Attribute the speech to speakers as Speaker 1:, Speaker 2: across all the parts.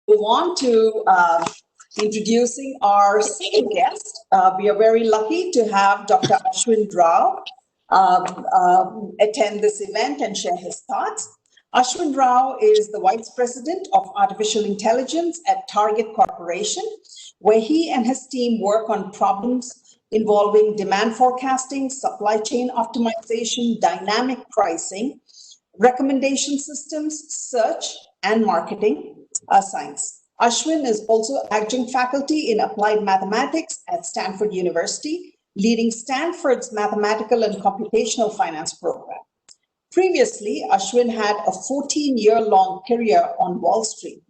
Speaker 1: Move on to introducing our second guest. We are very lucky to have Dr. Ashwin Rao attend this event and share his thoughts. Ashwin Rao is the Vice President of Artificial Intelligence at Target Corporation, where he and his team work on problems involving demand forecasting, supply chain optimization, dynamic pricing, recommendation systems, search, and marketing science. Ashwin is also adjunct faculty in applied mathematics at Stanford University, leading Stanford's mathematical and computational finance program. Previously, Ashwin had a 14-year-long career on Wall Street.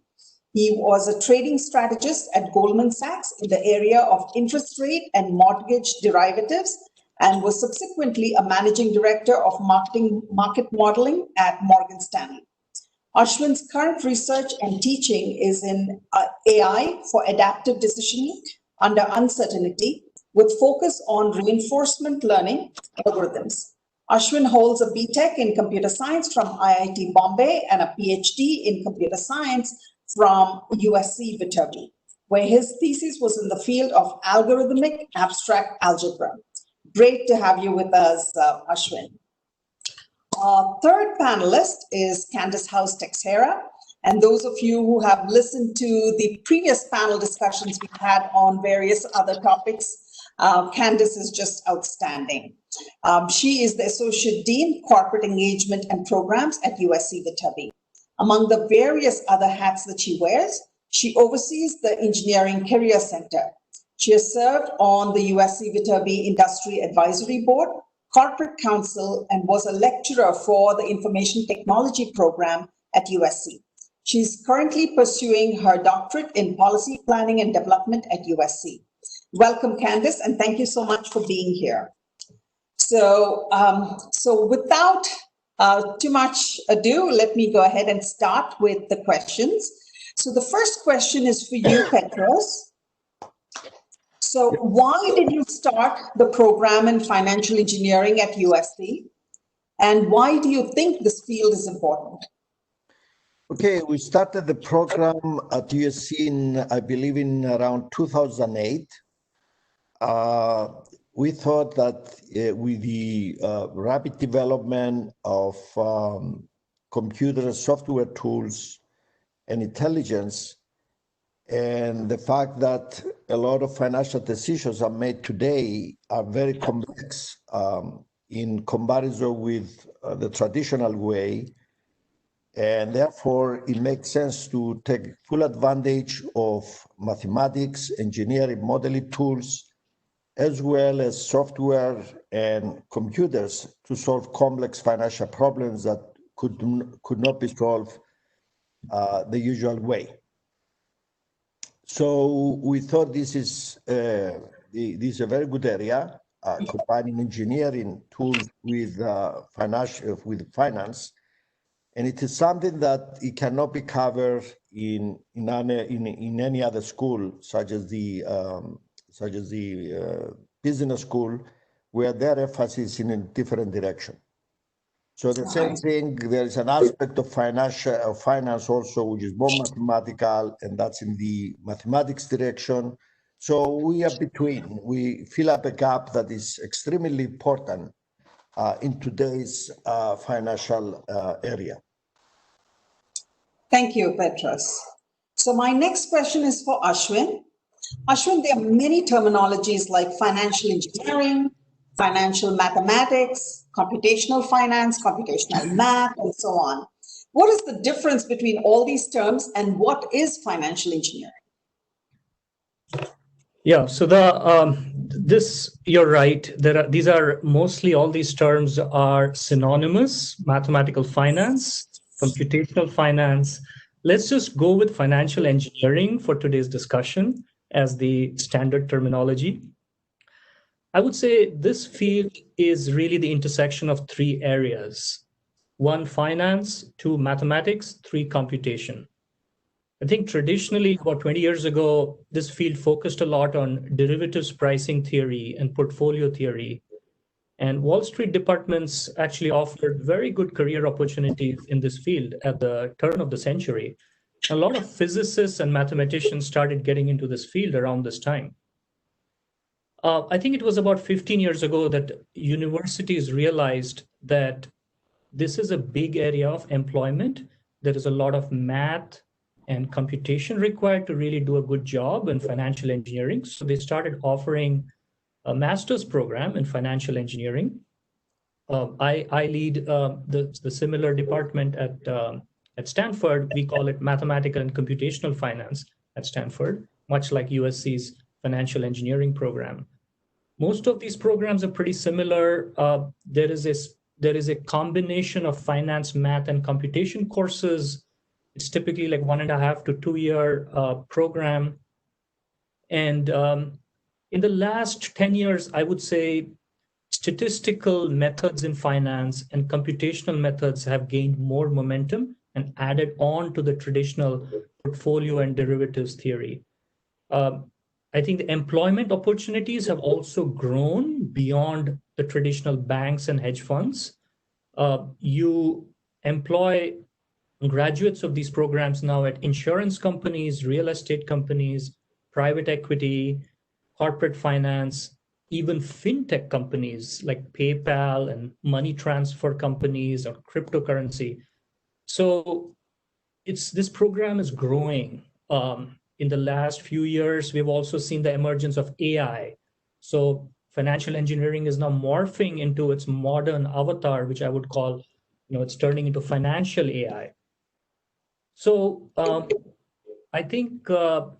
Speaker 1: He was a trading strategist at Goldman Sachs in the area of interest rate and mortgage derivatives, and was subsequently a managing director of market modeling at Morgan Stanley. Ashwin's current research and teaching is in AI for adaptive decisioning under uncertainty, with focus on reinforcement learning algorithms. Ashwin holds a BTech in computer science from IIT Bombay and a PhD in computer science from USC Viterbi, where his thesis was in the field of algorithmic abstract algebra. Great to have you with us, Ashwin. Our third panelist is Candace House-Texeira. And those of you who have listened to the previous panel discussions we've had on various other topics, Candace is just outstanding. She is the Associate Dean, Corporate Engagement and Programs at USC Viterbi. Among the various other hats that she wears, she oversees the Engineering Career Center. She has served on the USC Viterbi Industry Advisory Board, Corporate Council, and was a lecturer for the Information Technology program at USC. She's currently pursuing her doctorate in Policy Planning and Development at USC. Welcome, Candace, and thank you so much for being here. So without too much ado, let me go ahead and start with the questions. So the first question is for you, Petros. So why did you start the program in financial engineering at USC? And why do you think this field is important?
Speaker 2: Okay, we started the program at USC in, I believe, in around 2008. We thought that with the rapid development of computer software tools and intelligence, and the fact that a lot of financial decisions are made today are very complex in comparison with the traditional way, and therefore it makes sense to take full advantage of mathematics, engineering, modeling tools, as well as software and computers to solve complex financial problems that could not be solved the usual way. So we thought this is a very good area, combining engineering tools with finance, and it is something that it cannot be covered in any other school, such as the business school, where their emphasis is in a different direction. So the same thing, there is an aspect of finance also, which is more mathematical, and that's in the mathematics direction. So we are between. We fill up a gap that is extremely important in today's financial area.
Speaker 1: Thank you, Petros. So my next question is for Ashwin. Ashwin, there are many terminologies like financial engineering, financial mathematics, computational finance, computational math, and so on. What is the difference between all these terms, and what is financial engineering?
Speaker 3: Yeah, so you're right. These are mostly, all these terms are synonymous: mathematical finance, computational finance. Let's just go with financial engineering for today's discussion as the standard terminology. I would say this field is really the intersection of three areas: 1, finance; 2, mathematics; 3, computation. I think traditionally, about 20 years ago, this field focused a lot on derivatives pricing theory and portfolio theory. And Wall Street departments actually offered very good career opportunities in this field at the turn of the century. A lot of physicists and mathematicians started getting into this field around this time. I think it was about 15 years ago that universities realized that this is a big area of employment. There is a lot of math and computation required to really do a good job in financial engineering. So they started offering a master's program in financial engineering. I lead the similar department at Stanford. We call it mathematical and computational finance at Stanford, much like USC's financial engineering program. Most of these programs are pretty similar. There is a combination of finance, math, and computation courses. It's typically like 1.5 to 2 year program. And in the last 10 years, I would say statistical methods in finance and computational methods have gained more momentum and added on to the traditional portfolio and derivatives theory. I think the employment opportunities have also grown beyond the traditional banks and hedge funds. You employ graduates of these programs now at insurance companies, real estate companies, private equity, corporate finance, even fintech companies like PayPal and money transfer companies or cryptocurrency. So this program is growing. In the last few years, we've also seen the emergence of AI. So financial engineering is now morphing into its modern avatar, which I would call, it's turning into financial AI. So I think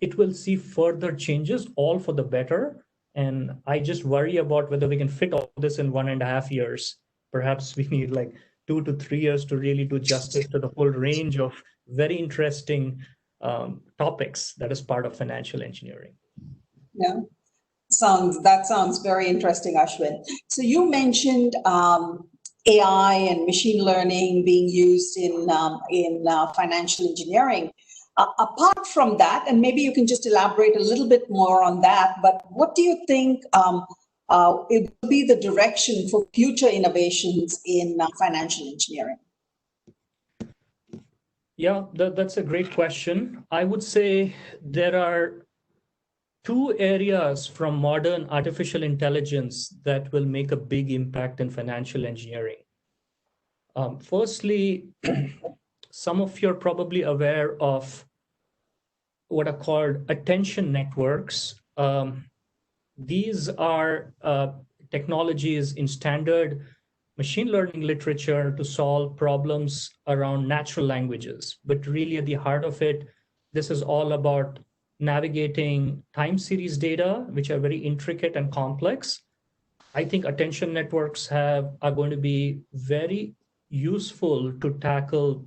Speaker 3: it will see further changes, all for the better. And I just worry about whether we can fit all this in 1.5 years. Perhaps we need like 2 to 3 years to really do justice to the whole range of very interesting topics that is part of financial engineering.
Speaker 1: Yeah, that sounds very interesting, Ashwin. So you mentioned AI and machine learning being used in financial engineering. Apart from that, and maybe you can just elaborate a little bit more on that, but what do you think it will be the direction for future innovations in financial engineering?
Speaker 3: Yeah, that's a great question. I would say there are 2 areas from modern artificial intelligence that will make a big impact in financial engineering. Firstly, some of you are probably aware of what are called attention networks. These are technologies in standard machine learning literature to solve problems around natural languages. But really at the heart of it, this is all about navigating time series data, which are very intricate and complex. I think attention networks are going to be very useful to tackle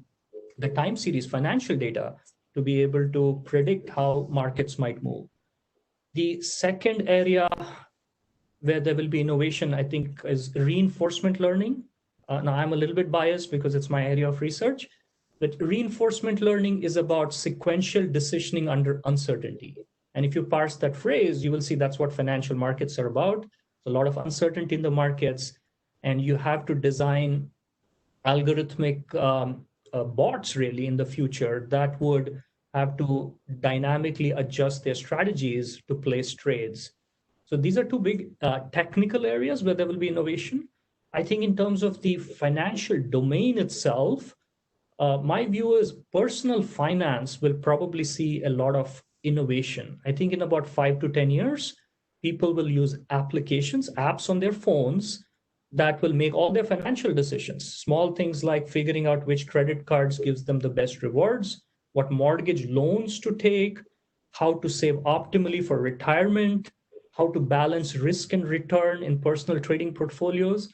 Speaker 3: the time series financial data to be able to predict how markets might move. The second area where there will be innovation, I think, is reinforcement learning. Now, I'm a little bit biased because it's my area of research, but reinforcement learning is about sequential decisioning under uncertainty. And if you parse that phrase, you will see that's what financial markets are about. A lot of uncertainty in the markets, and you have to design algorithmic bots really in the future that would have to dynamically adjust their strategies to place trades. So these are 2 big technical areas where there will be innovation. I think in terms of the financial domain itself, my view is personal finance will probably see a lot of innovation. I think in about 5 to 10 years, people will use apps on their phones that will make all their financial decisions. Small things like figuring out which credit cards gives them the best rewards, what mortgage loans to take, how to save optimally for retirement, how to balance risk and return in personal trading portfolios.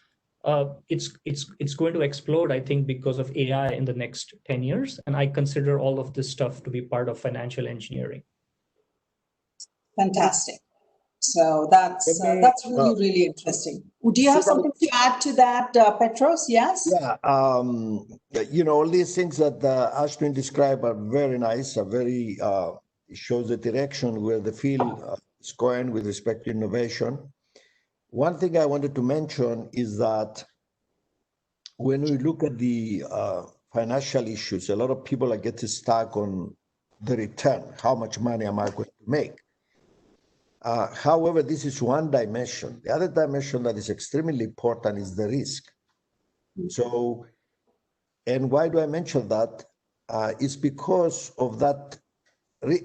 Speaker 3: It's going to explode, I think, because of AI in the next 10 years. And I consider all of this stuff to be part of financial engineering.
Speaker 1: Fantastic. So that's really interesting. Do you have something to add to that, Petros? Yes?
Speaker 2: Yeah. All these things that Ashwin described are very nice, it shows the direction where the field is going with respect to innovation. One thing I wanted to mention is that when we look at the financial issues, a lot of people are getting stuck on the return. How much money am I going to make? However, this is one dimension. The other dimension that is extremely important is the risk. So, and why do I mention that? It's because of that.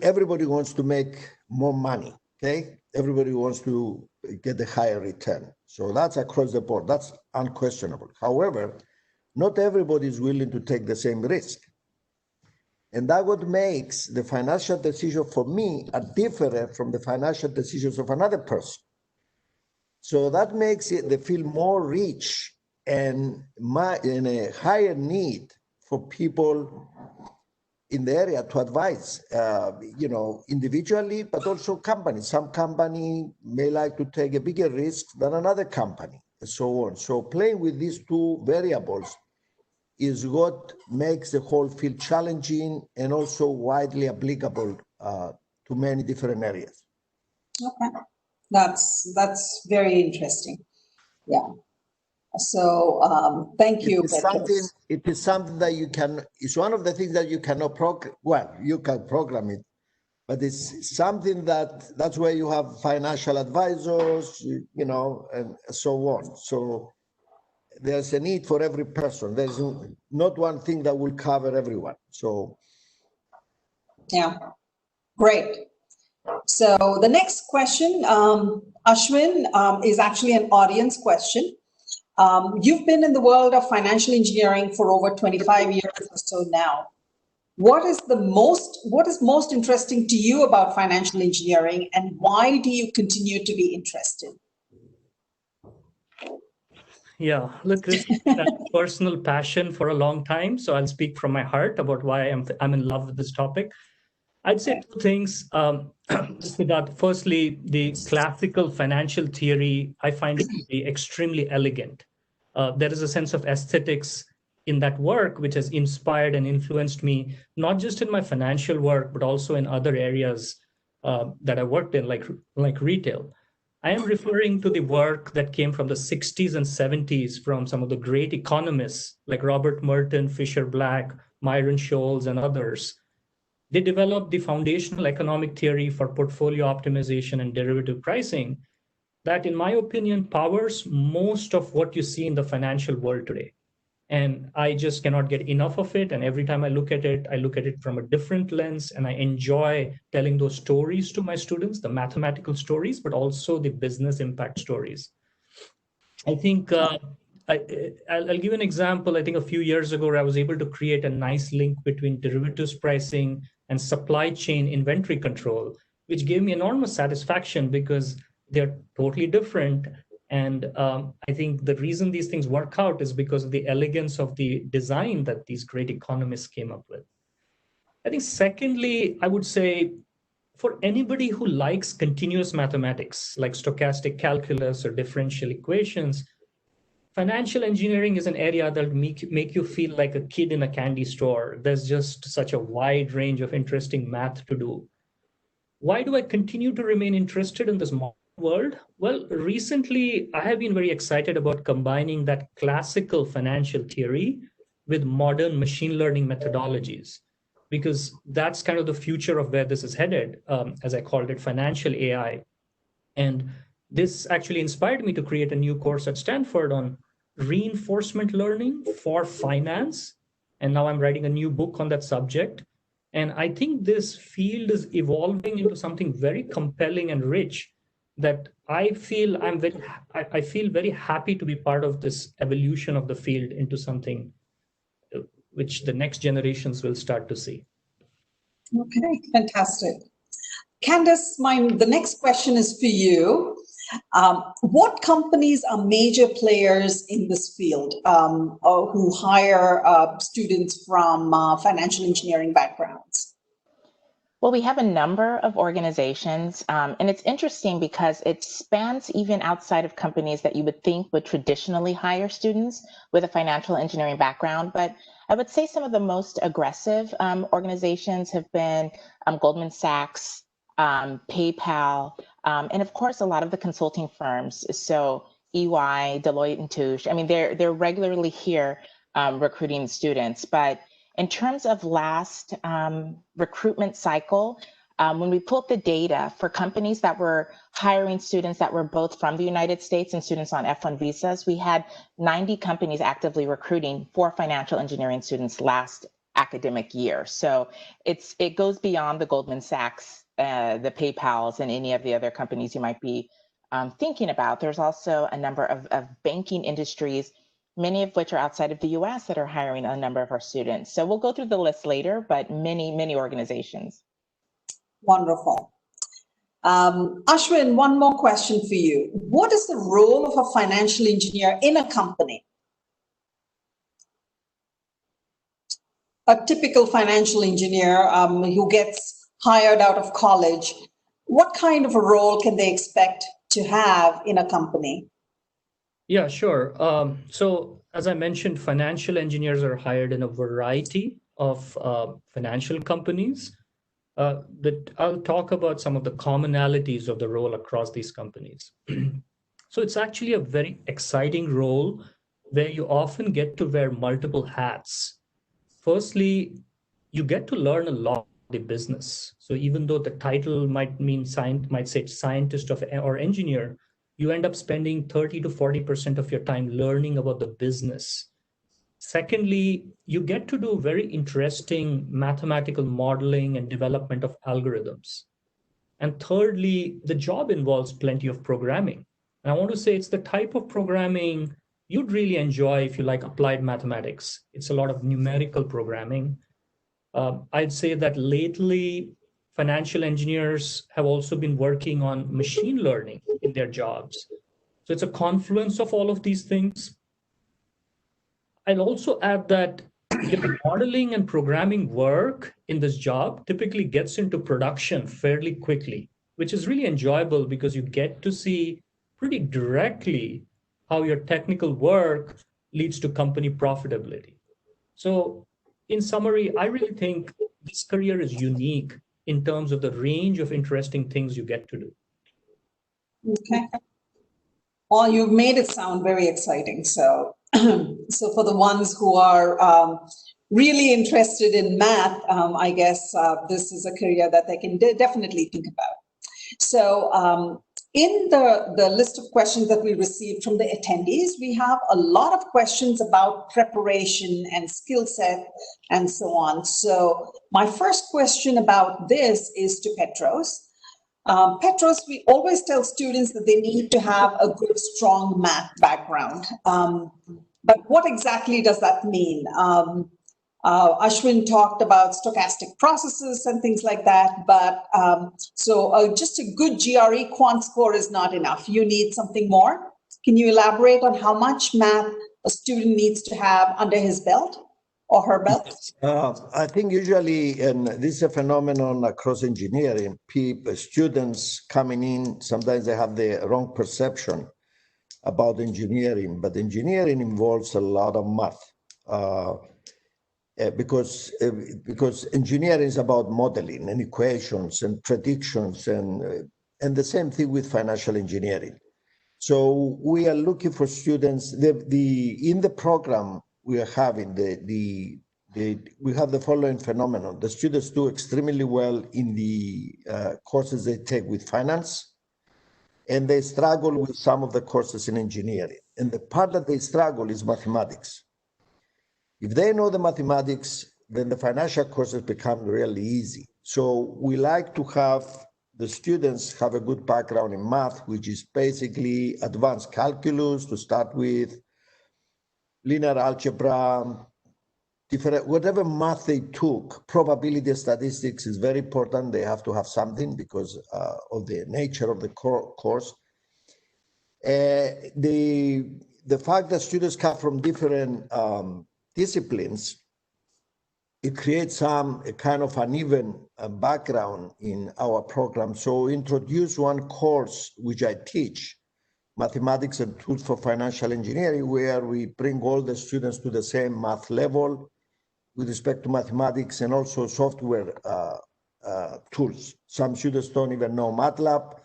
Speaker 2: Everybody wants to make more money, okay? Everybody wants to get a higher return. So that's across the board. That's unquestionable. However, not everybody is willing to take the same risk. And that what makes the financial decision for me are different from the financial decisions of another person. So that makes it, they feel more rich and in a higher need for people in the area to advise, individually, but also companies. Some company may like to take a bigger risk than another company, and so on. So playing with these two variables is what makes the whole field challenging and also widely applicable to many different areas.
Speaker 1: Okay, that's very interesting. Yeah. So thank you.
Speaker 2: It is something that you can. It's one of the things that you cannot program. Well, you can program it, but it's something that's where you have financial advisors, and so on. So there's a need for every person. There's not one thing that will cover everyone. So
Speaker 1: yeah, great. So the next question, Ashwin, is actually an audience question. You've been in the world of financial engineering for over 25 years or so now. What is most interesting to you about financial engineering, and why do you continue to be interested?
Speaker 3: Yeah, look, this is a personal passion for a long time. So I'll speak from my heart about why I'm in love with this topic. I'd say two things. Siddharth, firstly, the classical financial theory, I find it to be extremely elegant. There is a sense of aesthetics in that work, which has inspired and influenced me, not just in my financial work, but also in other areas that I worked in, like retail. I am referring to the work that came from the 60s and 70s from some of the great economists like Robert Merton, Fisher Black, Myron Scholes, and others. They developed the foundational economic theory for portfolio optimization and derivative pricing that, in my opinion, powers most of what you see in the financial world today. And I just cannot get enough of it. And every time I look at it from a different lens, and I enjoy telling those stories to my students, the mathematical stories, but also the business impact stories. I think I'll give an example. I think a few years ago, I was able to create a nice link between derivatives pricing and supply chain inventory control, which gave me enormous satisfaction because they're totally different. And I think the reason these things work out is because of the elegance of the design that these great economists came up with. I think secondly, I would say for anybody who likes continuous mathematics, like stochastic calculus or differential equations, financial engineering is an area that make you feel like a kid in a candy store. There's just such a wide range of interesting math to do. Why do I continue to remain interested in this world? Well, recently, I have been very excited about combining that classical financial theory with modern machine learning methodologies, because that's kind of the future of where this is headed, as I called it, financial AI. And this actually inspired me to create a new course at Stanford on reinforcement learning for finance. And now I'm writing a new book on that subject. And I think this field is evolving into something very compelling and rich that I feel I feel very happy to be part of this evolution of the field into something which the next generations will start to see.
Speaker 1: Okay, fantastic. Candace, the next question is for you. What companies are major players in this field or who hire students from financial engineering backgrounds?
Speaker 4: Well, we have a number of organizations, and it's interesting because it spans even outside of companies that you would think would traditionally hire students with a financial engineering background. But I would say some of the most aggressive organizations have been Goldman Sachs, PayPal, and of course, a lot of the consulting firms. So EY, Deloitte and Touche. I mean, they're regularly here recruiting students, but In terms of last recruitment cycle, when we pulled the data for companies that were hiring students that were both from the United States and students on F1 visas, we had 90 companies actively recruiting for financial engineering students last academic year. So it goes beyond the Goldman Sachs, the PayPals, and any of the other companies you might be thinking about. There's also a number of banking industries, many of which are outside of the US, that are hiring a number of our students. So we'll go through the list later, but many organizations.
Speaker 1: Wonderful. Ashwin, one more question for you. What is the role of a financial engineer in a company? A typical financial engineer who gets hired out of college, what kind of a role can they expect to have in a company?
Speaker 3: Yeah, sure. So as I mentioned, financial engineers are hired in a variety of financial companies. That I'll talk about some of the commonalities of the role across these companies. So it's actually a very exciting role where you often get to wear multiple hats. Firstly, you get to learn a lot of the business. So even though the title might say scientist or engineer, you end up spending 30 to 40% of your time learning about the business. Secondly, you get to do very interesting mathematical modeling and development of algorithms. And thirdly, the job involves plenty of programming. And I want to say it's the type of programming you'd really enjoy if you like applied mathematics. It's a lot of numerical programming. I'd say that lately, financial engineers have also been working on machine learning in their jobs. So it's a confluence of all of these things. I'll also add that the modeling and programming work in this job typically gets into production fairly quickly, which is really enjoyable because you get to see pretty directly how your technical work leads to company profitability. So in summary, I really think this career is unique in terms of the range of interesting things you get to do.
Speaker 1: Okay. Well, you've made it sound very exciting. So, so for the ones who are really interested in math, I guess this is a career that they can definitely think about. So in the list of questions that we received from the attendees, we have a lot of questions about preparation and skill set and so on. So my first question about this is to Petros. Petros, we always tell students that they need to have a good, strong math background. But what exactly does that mean? Ashwin talked about stochastic processes and things like that, but so just a good GRE quant score is not enough. You need something more. Can you elaborate on how much math a student needs to have under his belt or her belt?
Speaker 2: I think usually, and this is a phenomenon across engineering, students coming in, sometimes they have the wrong perception about engineering, but engineering involves a lot of math. Because engineering is about modeling and equations and predictions, and the same thing with financial engineering. So we are looking for students. In the program we are having we have the following phenomenon: the students do extremely well in the courses they take with finance, and they struggle with some of the courses in engineering. And the part that they struggle is mathematics. If they know the mathematics, then the financial courses become really easy. So we like to have the students have a good background in math, which is basically advanced calculus to start with, linear algebra, whatever math they took. Probability statistics is very important. They have to have something because of the nature of the course. The fact that students come from different disciplines, it creates a kind of uneven background in our program. So introduce one course which I teach, Mathematics and Tools for Financial Engineering, where we bring all the students to the same math level with respect to mathematics and also software tools. Some students don't even know MATLAB.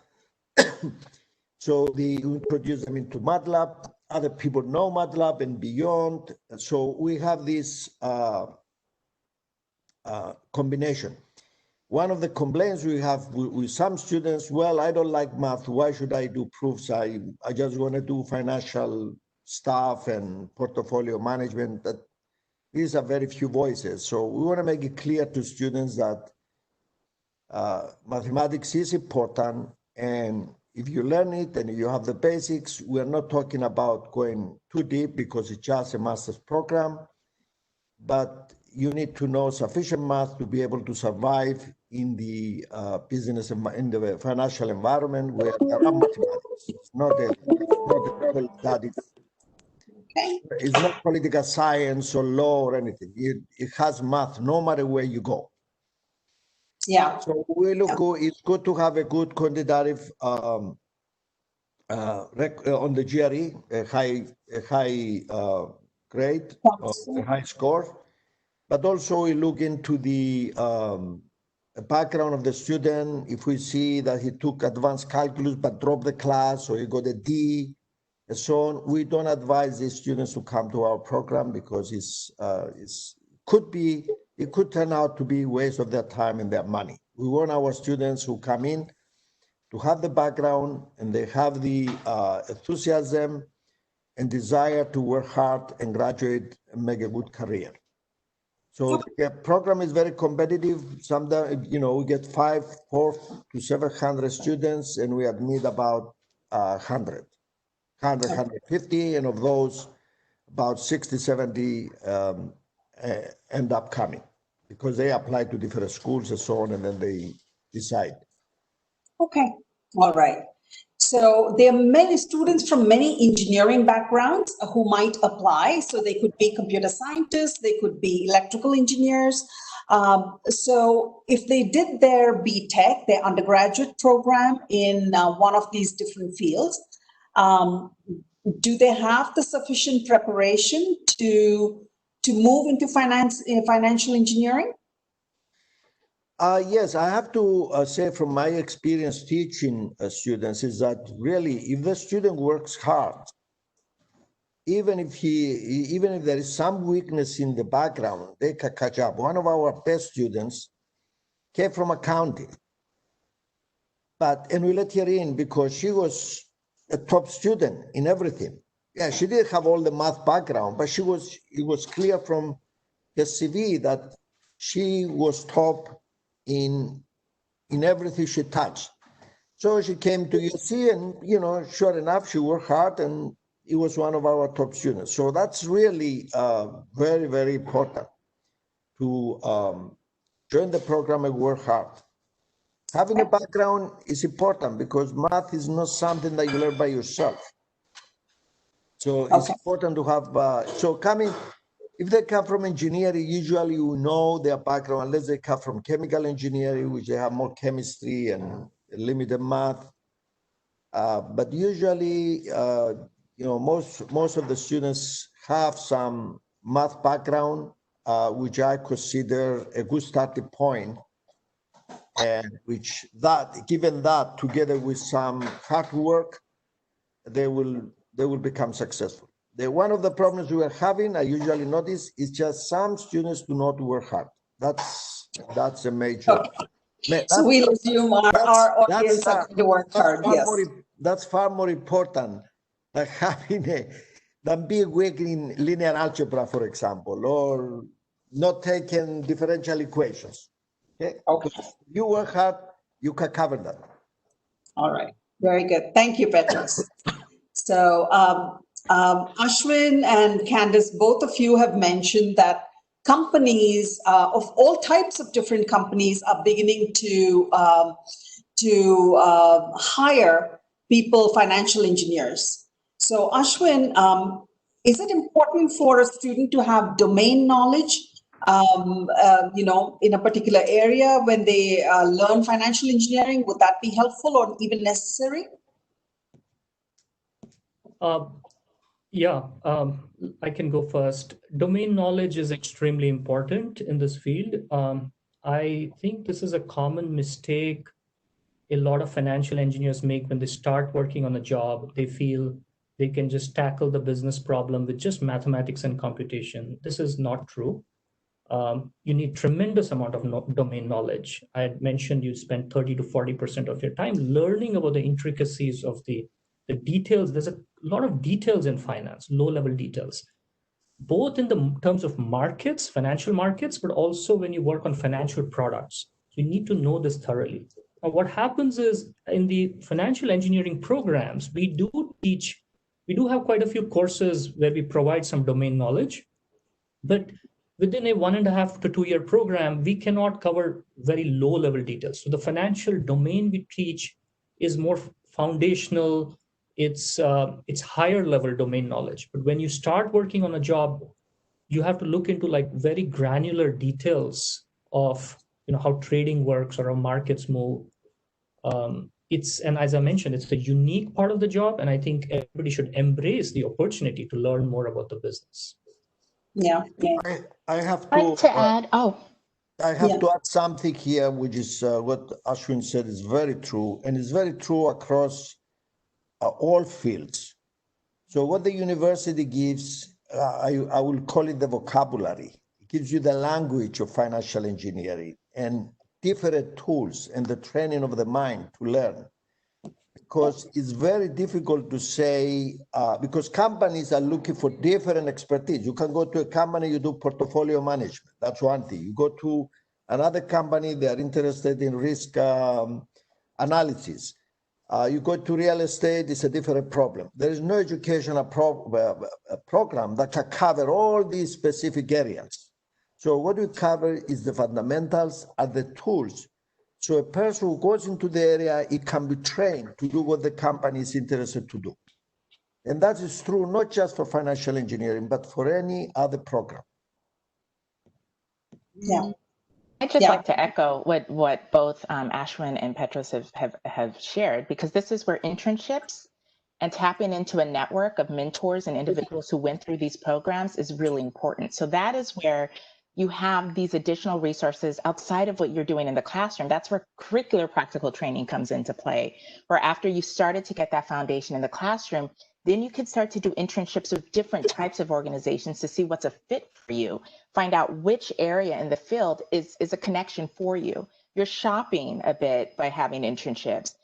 Speaker 2: So we introduce them into MATLAB. Other people know MATLAB and beyond. So we have this combination. One of the complaints we have with some students, well, I don't like math. Why should I do proofs? I just want to do financial stuff and portfolio management. That these are very few voices. So we want to make it clear to students that mathematics is important. And if you learn it and you have the basics, we're not talking about going too deep because it's just a master's program, but you need to know sufficient math to be able to survive in the business, in the financial environment where there are mathematics. It's not a studies.
Speaker 1: Okay.
Speaker 2: It's not political science or law or anything. It has math no matter where you go.
Speaker 1: Yeah.
Speaker 2: So we look. It's good to have a good quantitative on the GRE, a high grade, a high score. But also we look into the background of the student. If we see that he took advanced calculus but dropped the class, or he got a D, and so on, we don't advise these students to come to our program because it could turn out to be a waste of their time and their money. We want our students who come in to have the background and they have the enthusiasm and desire to work hard and graduate and make a good career. So the program is very competitive. Sometimes, we get 400 to 700 students, and we admit about 150, and of those, about 60, 70 end up coming because they apply to different schools and so on, and then they decide.
Speaker 1: Okay, all right. So there are many students from many engineering backgrounds who might apply. So they could be computer scientists, they could be electrical engineers. So if they did their BTech, their undergraduate program in one of these different fields, do they have the sufficient preparation to move into financial engineering?
Speaker 2: Yes, I have to say from my experience teaching students is that really, if the student works hard, even if there is some weakness in the background, they can catch up. One of our best students came from accounting, and we let her in because she was a top student in everything. Yeah, she didn't have all the math background, but it was clear from her CV that she was top in everything she touched. So she came to USC and, sure enough, she worked hard and it was one of our top students. So that's really very, very important to join the program and work hard. Having a background is important because math is not something that you learn by yourself. So it's important to have, if they come from engineering, usually you know their background, unless they come from chemical engineering, which they have more chemistry and limited math. But usually, most of the students have some math background, which I consider a good starting point, and given that, together with some hard work, they will become successful. One of the problems we are having, I usually notice, is just some students do not work hard. That's a major.
Speaker 1: So we'll assume our audience are going to work hard. Yes.
Speaker 2: That's far more important than than being weak in linear algebra, for example, or not taking differential equations. Okay. If you work hard, you can cover that.
Speaker 1: All right. Very good. Thank you, Petros. So Ashwin and Candace, both of you have mentioned that companies of all types of different companies are beginning to hire financial engineers. So Ashwin, is it important for a student to have domain knowledge, in a particular area when they learn financial engineering? Would that be helpful or even necessary?
Speaker 3: I can go first. Domain knowledge is extremely important in this field. I think this is a common mistake a lot of financial engineers make when they start working on a job. They feel they can just tackle the business problem with just mathematics and computation. This is not true. You need tremendous amount of domain knowledge. I had mentioned you spend 30 to 40% of your time learning about the intricacies of the details. There's a lot of details in finance, low-level details, both in the terms of markets, financial markets, but also when you work on financial products. You need to know this thoroughly. Now, what happens is in the financial engineering programs, we do have quite a few courses where we provide some domain knowledge, but within a 1.5 to 2 year program, we cannot cover very low level details. So the financial domain we teach is more foundational. It's higher level domain knowledge. But when you start working on a job, you have to look into like very granular details of how trading works or how markets move. And as I mentioned, it's a unique part of the job, and I think everybody should embrace the opportunity to learn more about the business.
Speaker 1: Yeah.
Speaker 2: I have
Speaker 4: I'd like to add,
Speaker 2: I have to add something here, which is what Ashwin said is very true, and it's very true across all fields. So what the university gives, I will call it the vocabulary. It gives you the language of financial engineering and different tools and the training of the mind to learn. Because it's very difficult to say, because companies are looking for different expertise. You can go to a company, you do portfolio management. That's one thing. You go to another company, they are interested in risk analysis. You go to real estate, it's a different problem. There is no educational program that can cover all these specific areas. So what we cover is the fundamentals and the tools. So a person who goes into the area, it can be trained to do what the company is interested to do. And that is true not just for financial engineering, but for any other program.
Speaker 1: Yeah.
Speaker 4: I'd just like to echo what both Ashwin and Petros have shared, because this is where internships and tapping into a network of mentors and individuals who went through these programs is really important. So that is where you have these additional resources outside of what you're doing in the classroom. That's where curricular practical training comes into play, where after you started to get that foundation in the classroom, then you can start to do internships with different types of organizations to see what's a fit for you, find out which area in the field is a connection for you. You're shopping a bit by having internships,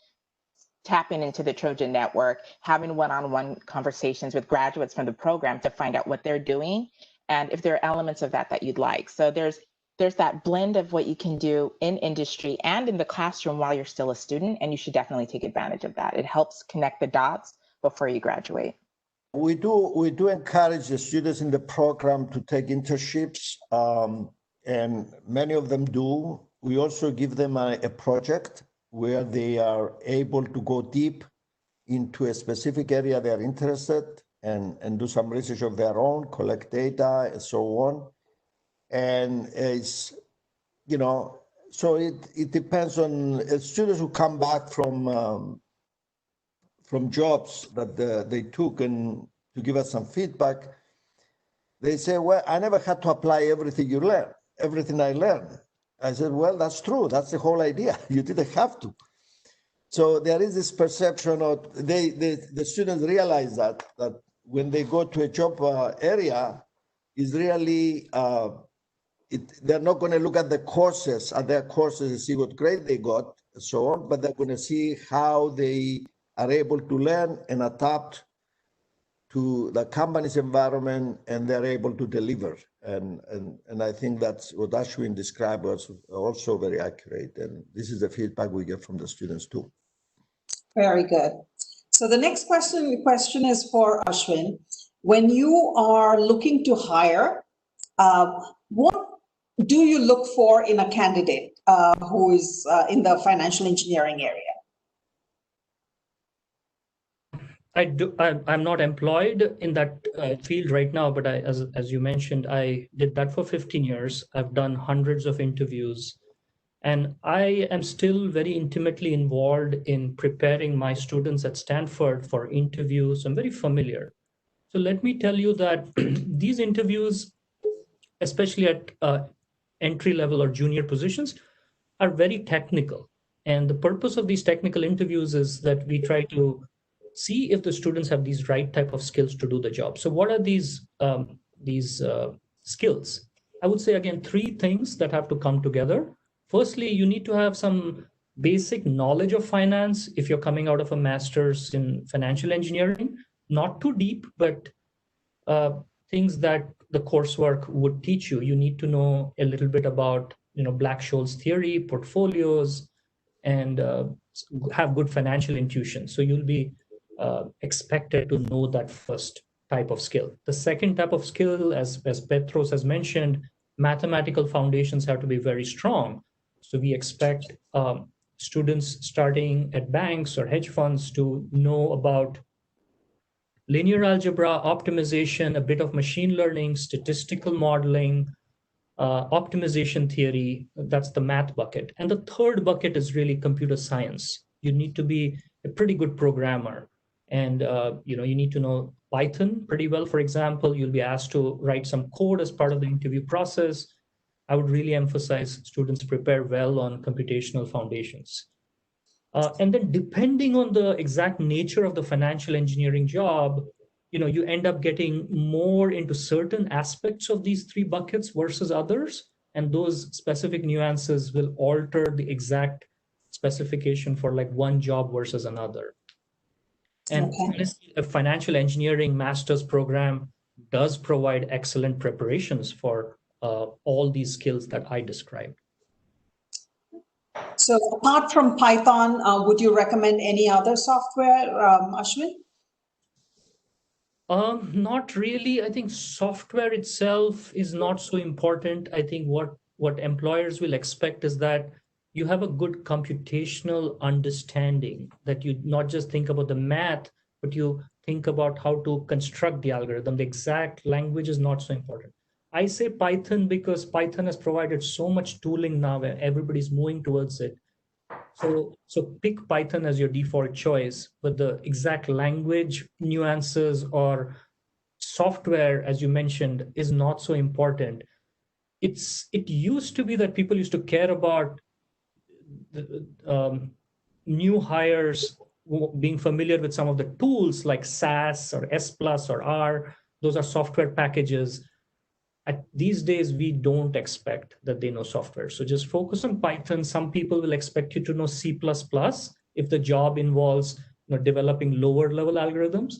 Speaker 4: tapping into the Trojan Network, having one-on-one conversations with graduates from the program to find out what they're doing and if there are elements of that you'd like. So there's that blend of what you can do in industry and in the classroom while you're still a student, and you should definitely take advantage of that. It helps connect the dots before you graduate.
Speaker 2: We do encourage the students in the program to take internships, and many of them do. We also give them a project where they are able to go deep into a specific area they are interested and do some research of their own, collect data, and so on. And it's, so it depends on students who come back from jobs that they took and to give us some feedback. They say, well, I never had to apply everything I learned. I said, well, that's true. That's the whole idea. You didn't have to. So there is this perception of the students realize that when they go to a job area, is really they're not going to look at their courses and see what grade they got and so on, but they're going to see how they are able to learn and adapt to the company's environment, and they're able to deliver. And I think that's what Ashwin described was also very accurate. And this is the feedback we get from the students too.
Speaker 1: Very good. So the next question is for Ashwin. When you are looking to hire, what do you look for in a candidate who is in the financial engineering area?
Speaker 3: I'm not employed in that field right now, but as you mentioned, I did that for 15 years. I've done hundreds of interviews, and I am still very intimately involved in preparing my students at Stanford for interviews. I'm very familiar. So let me tell you that these interviews, especially at entry level or junior positions, are very technical. And the purpose of these technical interviews is that we try to see if the students have these right type of skills to do the job. So what are these skills? I would say, again, three things that have to come together. Firstly, you need to have some basic knowledge of finance if you're coming out of a master's in financial engineering, not too deep, but things that the coursework would teach you. You need to know a little bit about, Black-Scholes theory, portfolios, and have good financial intuition. So you'll be expected to know that first type of skill. The second type of skill, as Petros has mentioned, mathematical foundations have to be very strong. So we expect students starting at banks or hedge funds to know about linear algebra, optimization, a bit of machine learning, statistical modeling, optimization theory. That's the math bucket. And the third bucket is really computer science. You need to be a pretty good programmer. And you need to know Python pretty well. For example, you'll be asked to write some code as part of the interview process. I would really emphasize students prepare well on computational foundations. And then depending on the exact nature of the financial engineering job, you end up getting more into certain aspects of these three buckets versus others. And those specific nuances will alter the exact specification for like one job versus another. And honestly, a financial engineering master's program does provide excellent preparations for all these skills that I described.
Speaker 1: So apart from Python, would you recommend any other software, Ashwin?
Speaker 3: Not really. I think software itself is not so important. I think what employers will expect is that you have a good computational understanding, that you not just think about the math, but you think about how to construct the algorithm. The exact language is not so important. I say Python because Python has provided so much tooling now where everybody's moving towards it. So pick Python as your default choice, but the exact language nuances or software, as you mentioned, is not so important. It used to be that people used to care about the, new hires being familiar with some of the tools like SAS or S+ or R. Those are software packages. These days, we don't expect that they know software. So just focus on Python. Some people will expect you to know C++ if the job involves developing lower level algorithms,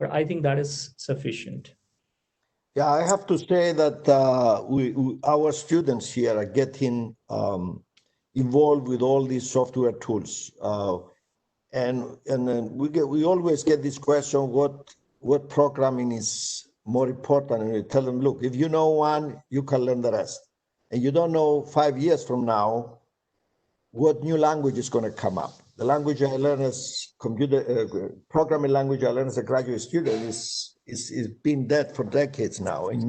Speaker 3: but I think that is sufficient.
Speaker 2: Yeah, I have to say that our students here are getting involved with all these software tools. And we always get this question, what programming is more important? And we tell them, look, if you know one, you can learn the rest. And you don't know 5 years from now what new language is going to come up. The language I learned as programming language I learned as a graduate student is been dead for decades now, and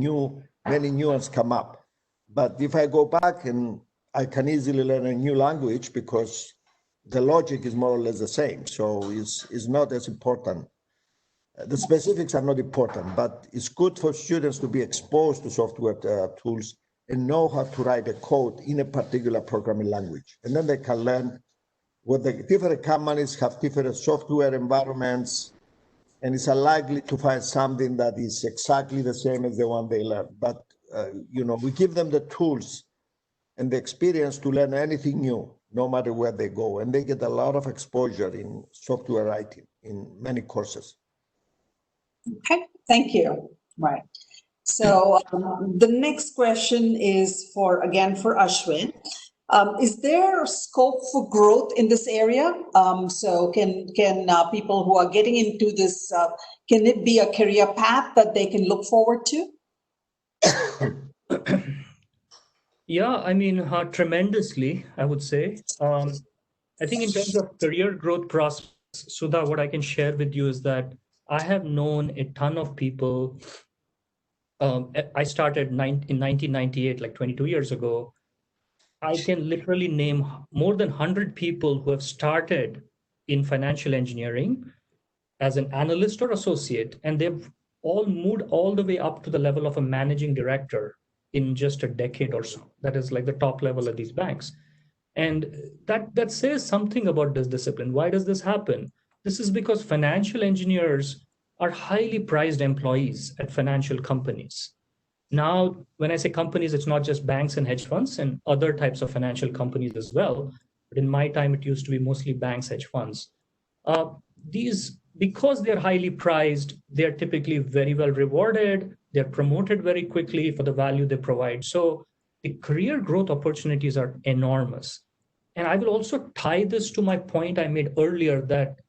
Speaker 2: many new ones come up. But if I go back, and I can easily learn a new language because the logic is more or less the same. So it's not as important. The specifics are not important, but it's good for students to be exposed to software tools and know how to write a code in a particular programming language. And then they can learn what the different companies have different software environments, and it's unlikely to find something that is exactly the same as the one they learned. But, we give them the tools and the experience to learn anything new, no matter where they go. And they get a lot of exposure in software writing in many courses.
Speaker 1: Okay, thank you. Right. So the next question is for Ashwin. Is there scope for growth in this area? So can people who are getting into this, can it be a career path that they can look forward to?
Speaker 3: Yeah, I mean, tremendously, I would say. I think in terms of career growth prospects, Sudha, what I can share with you is that I have known a ton of people. I started in 1998, like 22 years ago. I can literally name more than 100 people who have started in financial engineering as an analyst or associate, and they've all moved all the way up to the level of a managing director in just a decade or so. That is like the top level of these banks. And that says something about this discipline. Why does this happen? This is because financial engineers are highly prized employees at financial companies. Now, when I say companies, it's not just banks and hedge funds and other types of financial companies as well. But in my time, it used to be mostly banks, hedge funds. These, because they're highly priced, they're typically very well rewarded. They're promoted very quickly for the value they provide. So the career growth opportunities are enormous. And I will also tie this to my point I made earlier that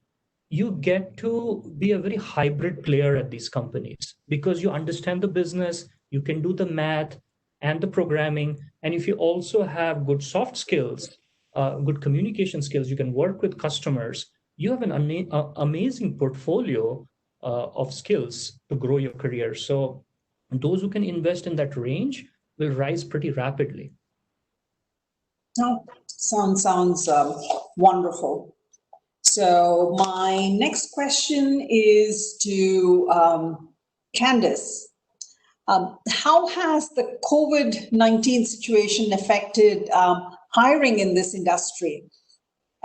Speaker 3: you get to be a very hybrid player at these companies because you understand the business, you can do the math and the programming. And if you also have good soft skills, good communication skills, you can work with customers, you have an amazing portfolio of skills to grow your career. So those who can invest in that range will rise pretty rapidly.
Speaker 1: Oh, sounds wonderful. So my next question is to Candace. How has the COVID-19 situation affected hiring in this industry?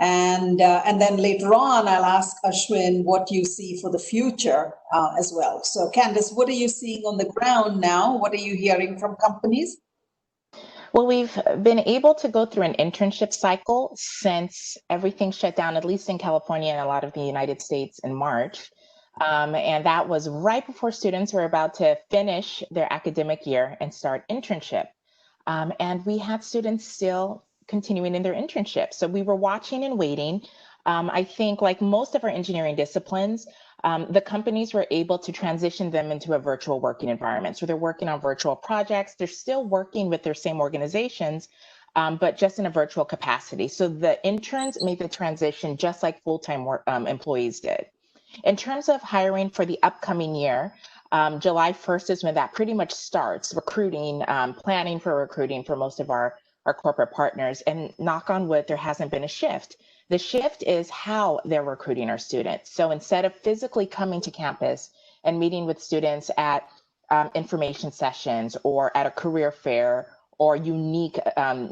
Speaker 1: And then later on, I'll ask Ashwin what you see for the future as well. So Candace, what are you seeing on the ground now? What are you hearing from companies?
Speaker 4: Well, we've been able to go through an internship cycle since everything shut down, at least in California and a lot of the United States in March. And that was right before students were about to finish their academic year and start internship. And we had students still continuing in their internship. So we were watching and waiting. I think like most of our engineering disciplines, the companies were able to transition them into a virtual working environment. So they're working on virtual projects. They're still working with their same organizations, but just in a virtual capacity. So the interns made the transition just like full-time employees did. In terms of hiring for the upcoming year, July 1st is when that pretty much starts, recruiting, planning for recruiting for most of our corporate partners. And knock on wood, there hasn't been a shift. The shift is how they're recruiting our students. So instead of physically coming to campus and meeting with students at information sessions or at a career fair or unique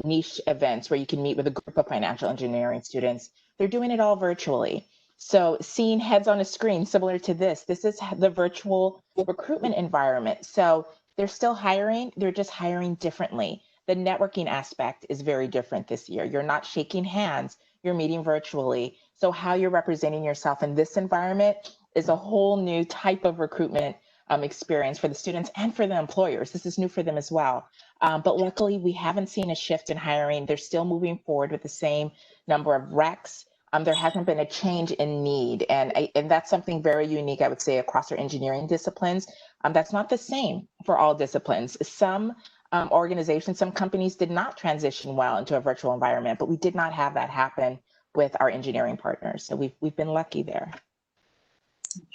Speaker 4: niche events where you can meet with a group of financial engineering students, they're doing it all virtually. So seeing heads on a screen similar to this is the virtual recruitment environment. So they're still hiring, they're just hiring differently. The networking aspect is very different this year. You're not shaking hands, you're meeting virtually. So how you're representing yourself in this environment is a whole new type of recruitment experience for the students and for the employers. This is new for them as well. But luckily, we haven't seen a shift in hiring. They're still moving forward with the same number of recs. There hasn't been a change in need. And that's something very unique, I would say, across our engineering disciplines. That's not the same for all disciplines. Some organizations, some companies did not transition well into a virtual environment, but we did not have that happen with our engineering partners. So we've been lucky there.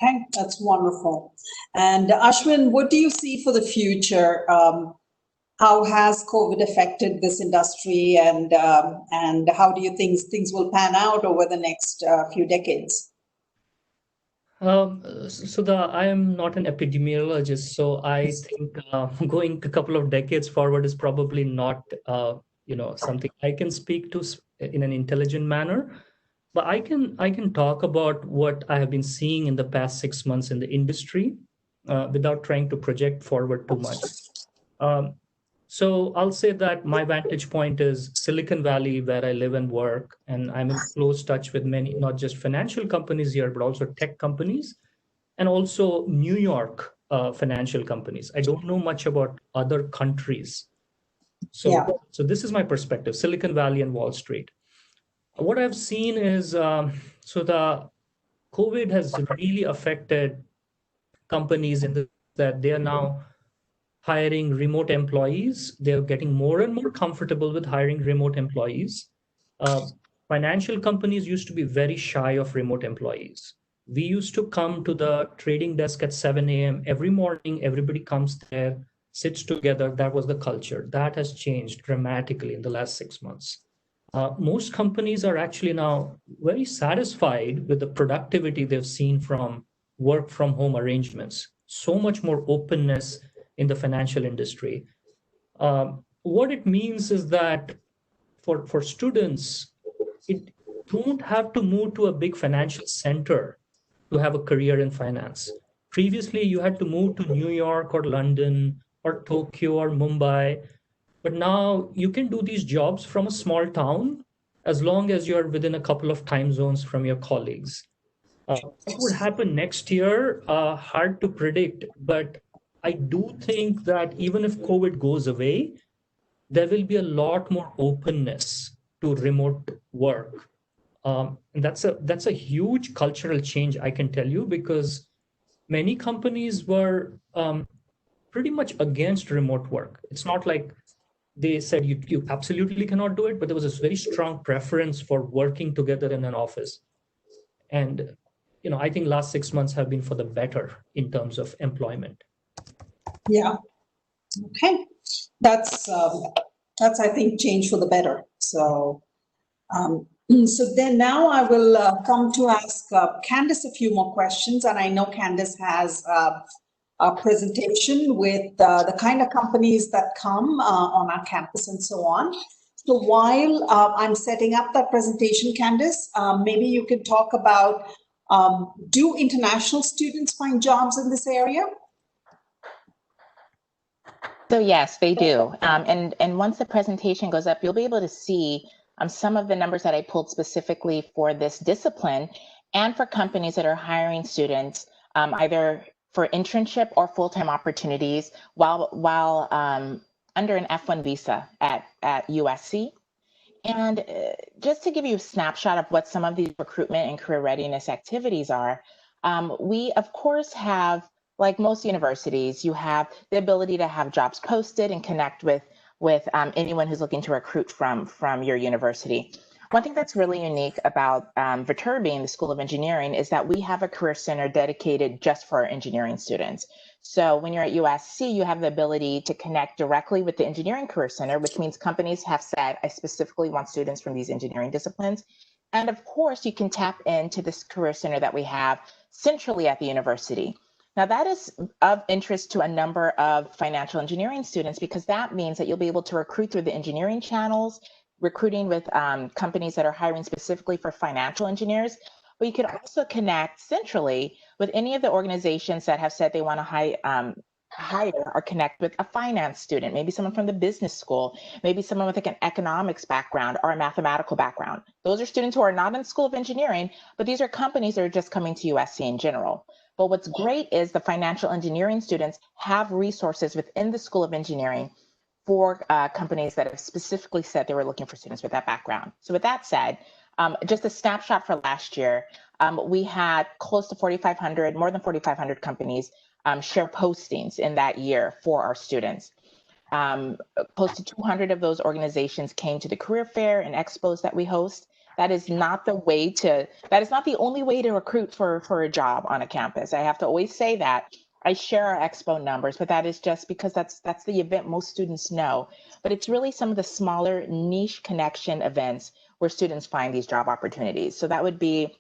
Speaker 1: Okay, that's wonderful. And Ashwin, what do you see for the future? How has COVID affected this industry, and how do you think things will pan out over the next few decades?
Speaker 3: I am not an epidemiologist, so I think going a couple of decades forward is probably not something I can speak to in an intelligent manner. But I can talk about what I have been seeing in the past 6 months in the industry without trying to project forward too much. So I'll say that my vantage point is Silicon Valley, where I live and work, and I'm in close touch with many, not just financial companies here, but also tech companies, and also New York financial companies. I don't know much about other countries. So this is my perspective, Silicon Valley and Wall Street. What I've seen is, the COVID has really affected companies in that they are now hiring remote employees. They're getting more and more comfortable with hiring remote employees. Financial companies used to be very shy of remote employees. We used to come to the trading desk at 7 a.m. every morning. Everybody comes there, sits together. That was the culture. That has changed dramatically in the last 6 months. Most companies are actually now very satisfied with the productivity they've seen from work from home arrangements. So much more openness in the financial industry. What it means is that for students, it don't have to move to a big financial center to have a career in finance. Previously, you had to move to New York or London or Tokyo or Mumbai. But now you can do these jobs from a small town as long as you're within a couple of time zones from your colleagues. What would happen next year? Hard to predict, but I do think that even if COVID goes away, there will be a lot more openness to remote work. And that's a huge cultural change, I can tell you, because many companies were pretty much against remote work. It's not like they said you absolutely cannot do it, but there was this very strong preference for working together in an office. And I think last 6 months have been for the better in terms of employment.
Speaker 1: Yeah. Okay. That's I think change for the better. So so then now I will come to ask Candace a few more questions, and I know Candace has a presentation with the kind of companies that come on our campus and so on. So while I'm setting up that presentation, Candace, maybe you can talk about, do international students find jobs in this area?
Speaker 4: So yes, they do. And once the presentation goes up, you'll be able to see some of the numbers that I pulled specifically for this discipline and for companies that are hiring students either for internship or full-time opportunities while under an F1 visa at USC. And just to give you a snapshot of what some of these recruitment and career readiness activities are, we of course have, like most universities, you have the ability to have jobs posted and connect with anyone who's looking to recruit from your university. One thing that's really unique about Viterbi and the School of Engineering is that we have a career center dedicated just for our engineering students. So when you're at USC, you have the ability to connect directly with the Engineering Career Center, which means companies have said, I specifically want students from these engineering disciplines. And of course, you can tap into this career center that we have centrally at the university. Now, that is of interest to a number of financial engineering students because that means that you'll be able to recruit through the engineering channels, recruiting with companies that are hiring specifically for financial engineers. But you could also connect centrally with any of the organizations that have said they want to hire or connect with a finance student, maybe someone from the business school, maybe someone with like an economics background or a mathematical background. Those are students who are not in the School of Engineering, but these are companies that are just coming to USC in general. But what's great is the financial engineering students have resources within the School of Engineering for companies that have specifically said they were looking for students with that background. So with that said, just a snapshot for last year, we had close to 4,500, more than 4,500 companies share postings in that year for our students. Close to 200 of those organizations came to the career fair and expos that we host. That is not the only way to recruit for a job on a campus. I have to always say that. I share our expo numbers, but that is just because that's the event most students know. But it's really some of the smaller niche connection events where students find these job opportunities. So that would be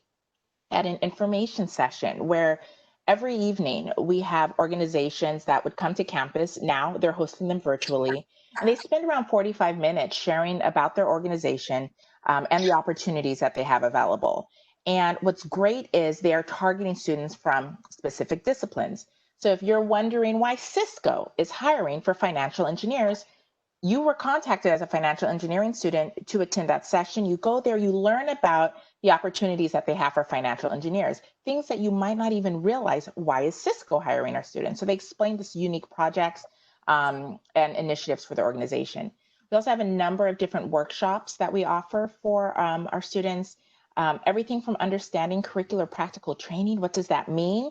Speaker 4: at an information session where every evening we have organizations that would come to campus. Now they're hosting them virtually, and they spend around 45 minutes sharing about their organization and the opportunities that they have available. And what's great is they are targeting students from specific disciplines. So if you're wondering why Cisco is hiring for financial engineers, you were contacted as a financial engineering student to attend that session. You go there, you learn about the opportunities that they have for financial engineers, things that you might not even realize. Why is Cisco hiring our students? So they explain this unique projects and initiatives for the organization. We also have a number of different workshops that we offer for our students, everything from understanding curricular practical training, what does that mean,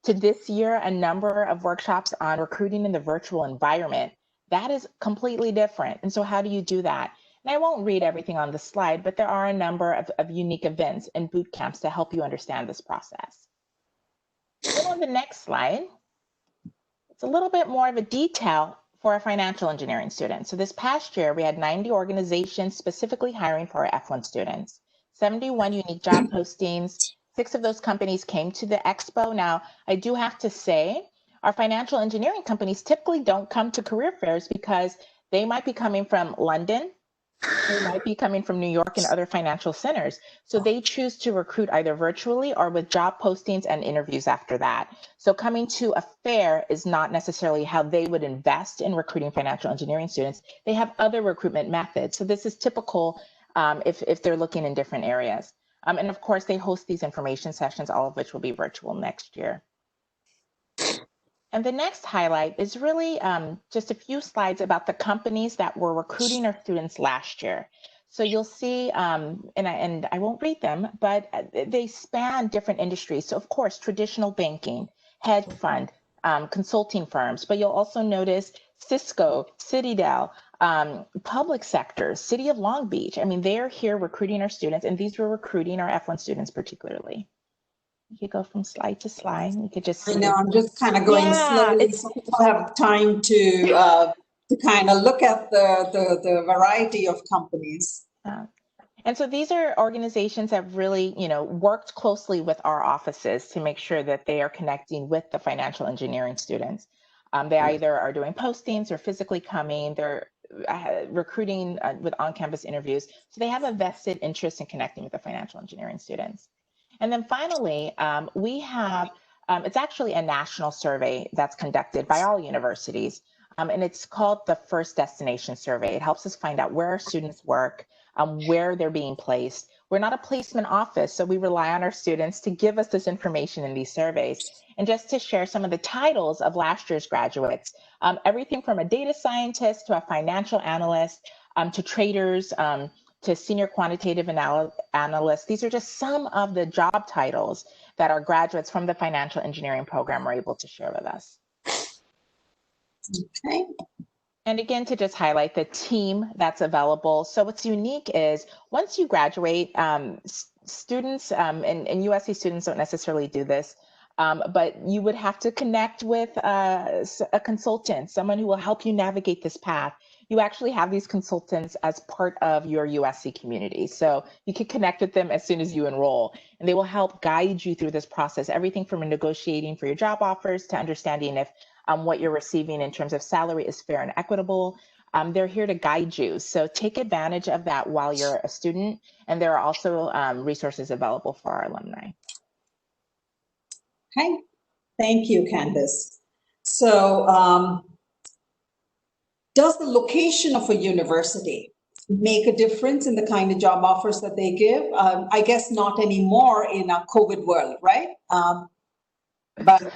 Speaker 4: to this year, a number of workshops on recruiting in the virtual environment. That is completely different. And so how do you do that? And I won't read everything on the slide, but there are a number of unique events and boot camps to help you understand this process. Then on the next slide, it's a little bit more of a detail for our financial engineering students. So this past year, we had 90 organizations specifically hiring for our F1 students, 71 unique job postings. 6 of those companies came to the expo. Now, I do have to say, our financial engineering companies typically don't come to career fairs because they might be coming from London, They might be coming from New York and other financial centers. So they choose to recruit either virtually or with job postings and interviews after that. So coming to a fair is not necessarily how they would invest in recruiting financial engineering students. They have other recruitment methods. So this is typical if they're looking in different areas. And of course, they host these information sessions, all of which will be virtual next year. And the next highlight is really just a few slides about the companies that were recruiting our students last year. So you'll see, and I won't read them, but they span different industries. So of course, traditional banking, hedge fund, consulting firms, but you'll also notice Cisco, Citadel, public sector, City of Long Beach. I mean, they're here recruiting our students, and these were recruiting our F1 students particularly. You could go from slide to slide. You could just see.
Speaker 1: I know, I'm just kind of going slowly so people have time to kind of look at the variety of companies.
Speaker 4: And so these are organizations that really, worked closely with our offices to make sure that they are connecting with the financial engineering students. They either are doing postings or physically coming. They're recruiting with on-campus interviews. So they have a vested interest in connecting with the financial engineering students. And then finally, we have, it's actually a national survey that's conducted by all universities. And it's called the First Destination Survey. It helps us find out where our students work, where they're being placed. We're not a placement office, so we rely on our students to give us this information in these surveys. And just to share some of the titles of last year's graduates, everything from a data scientist to a financial analyst, to traders, to senior quantitative analysts. These are just some of the job titles that our graduates from the financial engineering program were able to share with us.
Speaker 1: Okay.
Speaker 4: And again, to just highlight the team that's available. So what's unique is once you graduate, students and USC students don't necessarily do this, but you would have to connect with a consultant, someone who will help you navigate this path. You actually have these consultants as part of your USC community. So you can connect with them as soon as you enroll, and they will help guide you through this process, everything from negotiating for your job offers to understanding if what you're receiving in terms of salary is fair and equitable. They're here to guide you. So take advantage of that while you're a student. And there are also resources available for our alumni.
Speaker 1: Okay, thank you, Candace. So does the location of a university make a difference in the kind of job offers that they give? I guess not anymore in a COVID world, right? But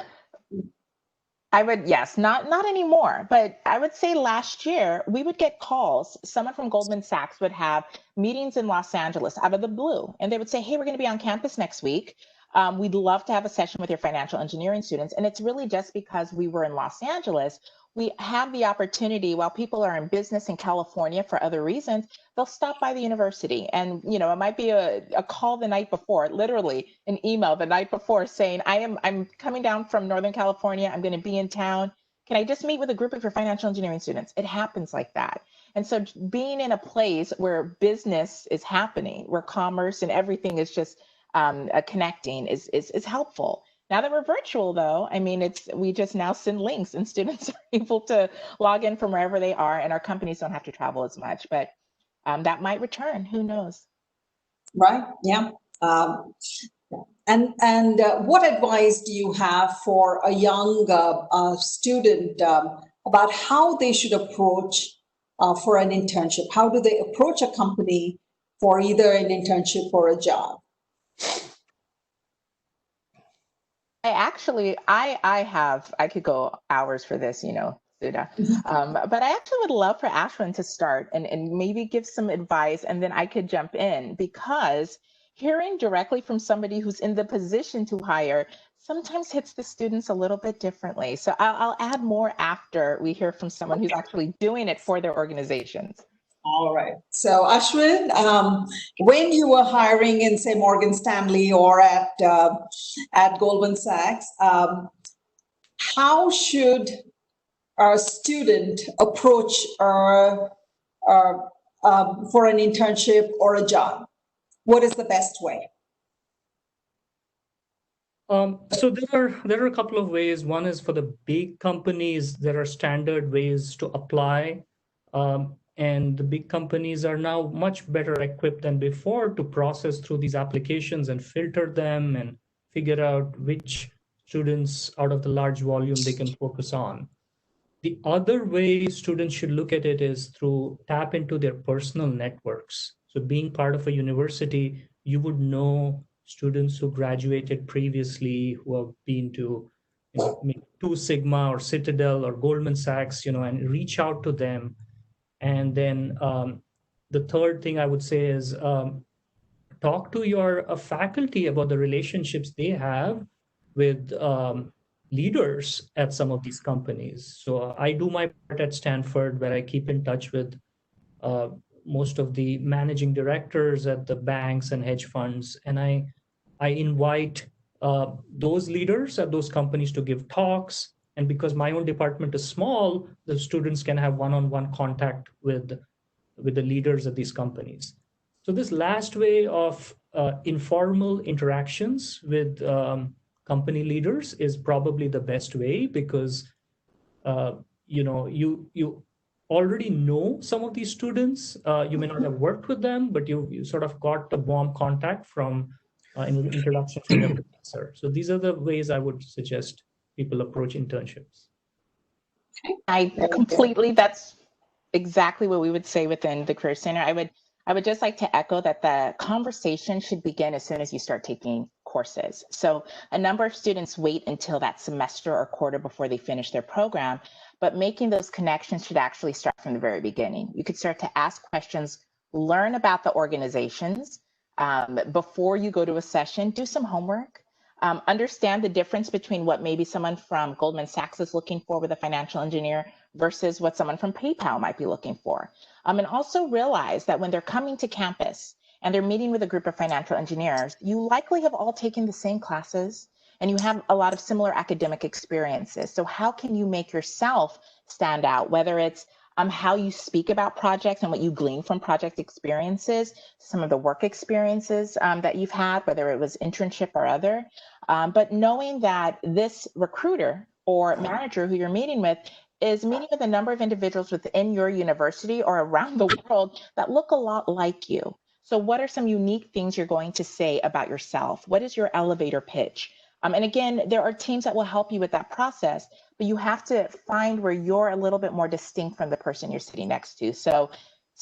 Speaker 4: yes, not anymore, but I would say last year we would get calls. Someone from Goldman Sachs would have meetings in Los Angeles out of the blue, and they would say, hey, we're going to be on campus next week. We'd love to have a session with your financial engineering students. And it's really just because we were in Los Angeles, we have the opportunity while people are in business in California for other reasons, they'll stop by the university. And, it might be a call the night before, literally an email the night before saying, I'm coming down from Northern California. I'm going to be in town. Can I just meet with a group of your financial engineering students? It happens like that. And so being in a place where business is happening, where commerce and everything is just connecting is helpful. Now that we're virtual, though, I mean, we just now send links and students are able to log in from wherever they are, and our companies don't have to travel as much, but that might return. Who knows?
Speaker 1: Right. Yeah. And what advice do you have for a young student about how they should approach for an internship? How do they approach a company for either an internship or a job?
Speaker 4: I could go hours for this, Sudha. But I actually would love for Ashwin to start and maybe give some advice, and then I could jump in, because hearing directly from somebody who's in the position to hire sometimes hits the students a little bit differently. So I'll add more after we hear from someone who's actually doing it for their organizations.
Speaker 1: All right. So Ashwin, when you were hiring in, say, Morgan Stanley or at Goldman Sachs, how should a student approach for an internship or a job? What is the best way?
Speaker 3: So there are a couple of ways. One is for the big companies, there are standard ways to apply. And the big companies are now much better equipped than before to process through these applications and filter them and figure out which students out of the large volume they can focus on. The other way students should look at it is through tap into their personal networks. So being part of a university, you would know students who graduated previously, who have been to, maybe Two Sigma or Citadel or Goldman Sachs, and reach out to them. And then the third thing I would say is talk to your faculty about the relationships they have with leaders at some of these companies. So I do my part at Stanford, where I keep in touch with most of the managing directors at the banks and hedge funds, and I invite those leaders at those companies to give talks. And because my own department is small, the students can have one-on-one contact with the leaders at these companies. So this last way of informal interactions with company leaders is probably the best way, because you already know some of these students. You may not have worked with them, but you sort of got a warm contact from an introduction from your professor. So these are the ways I would suggest people approach internships.
Speaker 4: That's exactly what we would say within the Career Center. I would just like to echo that the conversation should begin as soon as you start taking courses. So a number of students wait until that semester or quarter before they finish their program, but making those connections should actually start from the very beginning. You could start to ask questions, learn about the organizations before you go to a session, do some homework. Understand the difference between what maybe someone from Goldman Sachs is looking for with a financial engineer versus what someone from PayPal might be looking for. And also realize that when they're coming to campus and they're meeting with a group of financial engineers, you likely have all taken the same classes and you have a lot of similar academic experiences. So how can you make yourself stand out, whether it's how you speak about projects and what you glean from project experiences, some of the work experiences that you've had, whether it was internship or other, but knowing that this recruiter or manager who you're meeting with is meeting with a number of individuals within your university or around the world that look a lot like you. So what are some unique things you're going to say about yourself? What is your elevator pitch? And again, there are teams that will help you with that process, but you have to find where you're a little bit more distinct from the person you're sitting next to. So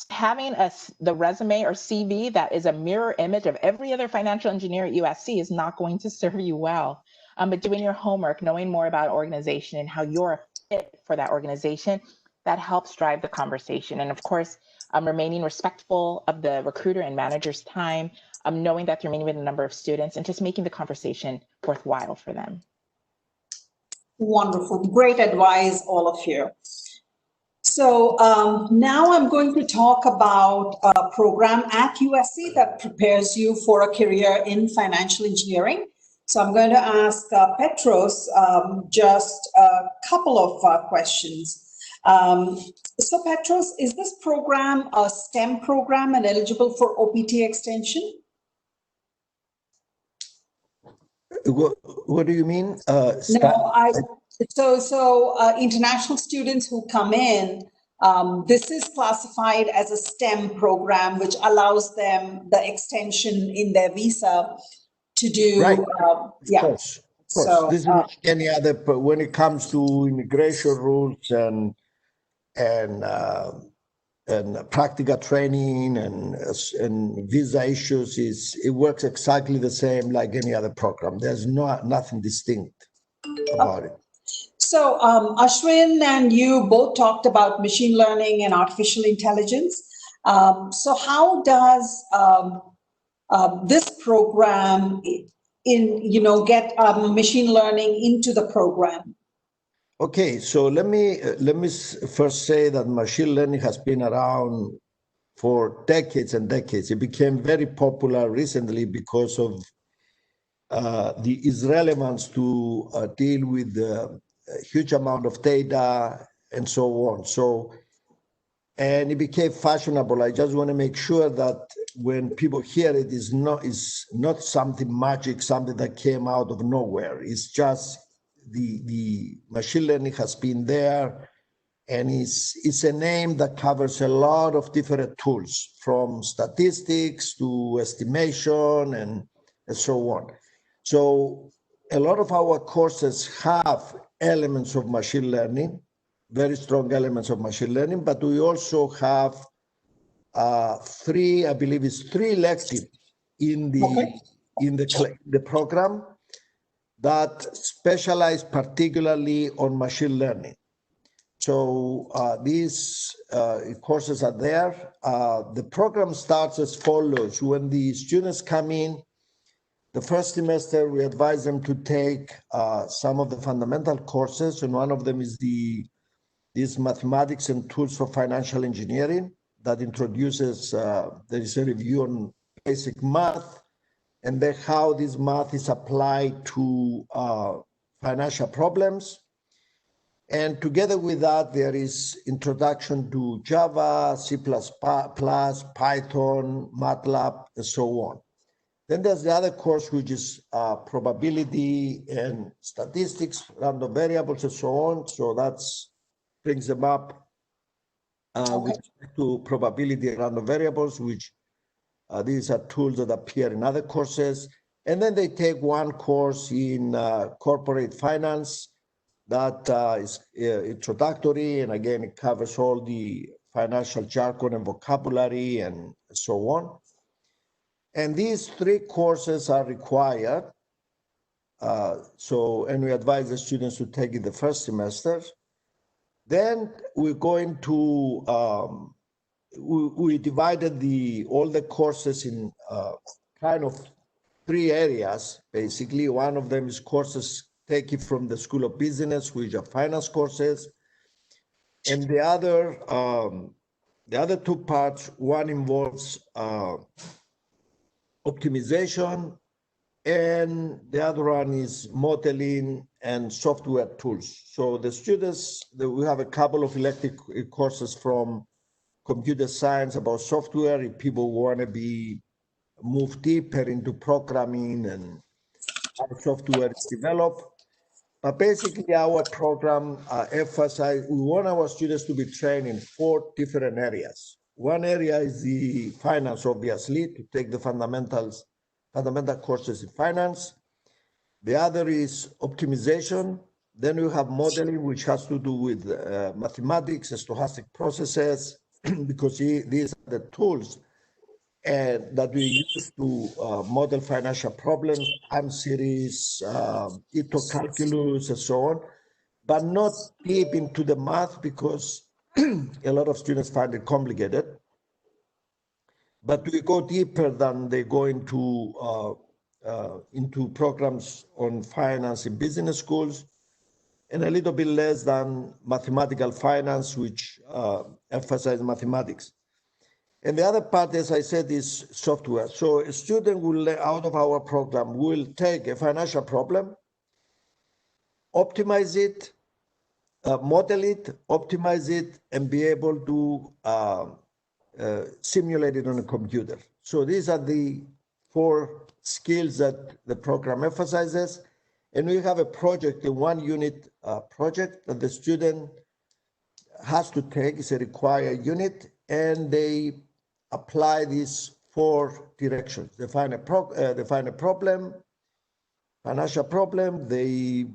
Speaker 4: having the resume or CV that is a mirror image of every other financial engineer at USC is not going to serve you well. But doing your homework, knowing more about organization and how you're a fit for that organization, that helps drive the conversation. And of course, remaining respectful of the recruiter and manager's time, knowing that you're meeting with a number of students and just making the conversation worthwhile for them.
Speaker 1: Wonderful, great advice, all of you. So now I'm going to talk about a program at USC that prepares you for a career in financial engineering. So I'm going to ask Petros just a couple of questions. So Petros, is this program a STEM program and eligible for OPT extension?
Speaker 2: What do you mean?
Speaker 1: International students who come in, this is classified as a STEM program, which allows them the extension in their visa to do.
Speaker 2: Right.
Speaker 1: Yeah.
Speaker 2: Of course.
Speaker 1: So,
Speaker 2: this is like any other, when it comes to immigration rules and practical training and visa issues, it works exactly the same like any other program. There's nothing distinct about it.
Speaker 1: So Ashwin and you both talked about machine learning and artificial intelligence. So how does this program get machine learning into the program?
Speaker 2: Okay, so let me first say that machine learning has been around for decades and decades. It became very popular recently because of its relevance to deal with a huge amount of data and so on. And it became fashionable. I just want to make sure that when people hear it, is not something magic, something that came out of nowhere. It's just the machine learning has been there, and it's a name that covers a lot of different tools, from statistics to estimation and so on. So a lot of our courses have elements of machine learning, very strong elements of machine learning, but we also have three electives in the program that specialize particularly on machine learning. So these courses are there. The program starts as follows. When the students come in, the first semester, we advise them to take some of the fundamental courses, and one of them is these mathematics and tools for financial engineering that introduces, there is a review on basic math, and then how this math is applied to financial problems. And together with that, there is introduction to Java, C++, Python, MATLAB, and so on. Then there's the other course, which is probability and statistics, random variables, and so on. So that brings them up with respect to probability and random variables, which these are tools that appear in other courses. And then they take one course in corporate finance that is introductory. And again, it covers all the financial jargon and vocabulary and so on. And these three courses are required. And we advise the students to take it the first semester. Then we're going to, we divided all the courses in kind of three areas, basically. One of them is courses taken from the School of Business, which are finance courses. And the other two parts, one involves optimization, and the other one is modeling and software tools. So the students, we have a couple of elective courses from computer science about software, if people want to move deeper into programming and how software is developed. But basically, our program emphasizes, we want our students to be trained in 4 different areas. One area is the finance, obviously, to take the fundamental courses in finance. The other is optimization. Then we have modeling, which has to do with mathematics and stochastic processes, because these are the tools that we use to model financial problems, time series, Ito calculus, and so on, but not deep into the math, because a lot of students find it complicated. But we go deeper than they go into programs on finance in business schools, and a little bit less than mathematical finance, which emphasize mathematics. And the other part, as I said, is software. So a student will, out of our program, will take a financial problem, optimize it, model it, optimize it, and be able to simulate it on a computer. So these are the 4 skills that the program emphasizes. And we have a project, a 1-unit project that the student has to take. It's a required unit, and they apply these 4 directions. They find a problem, financial problem, they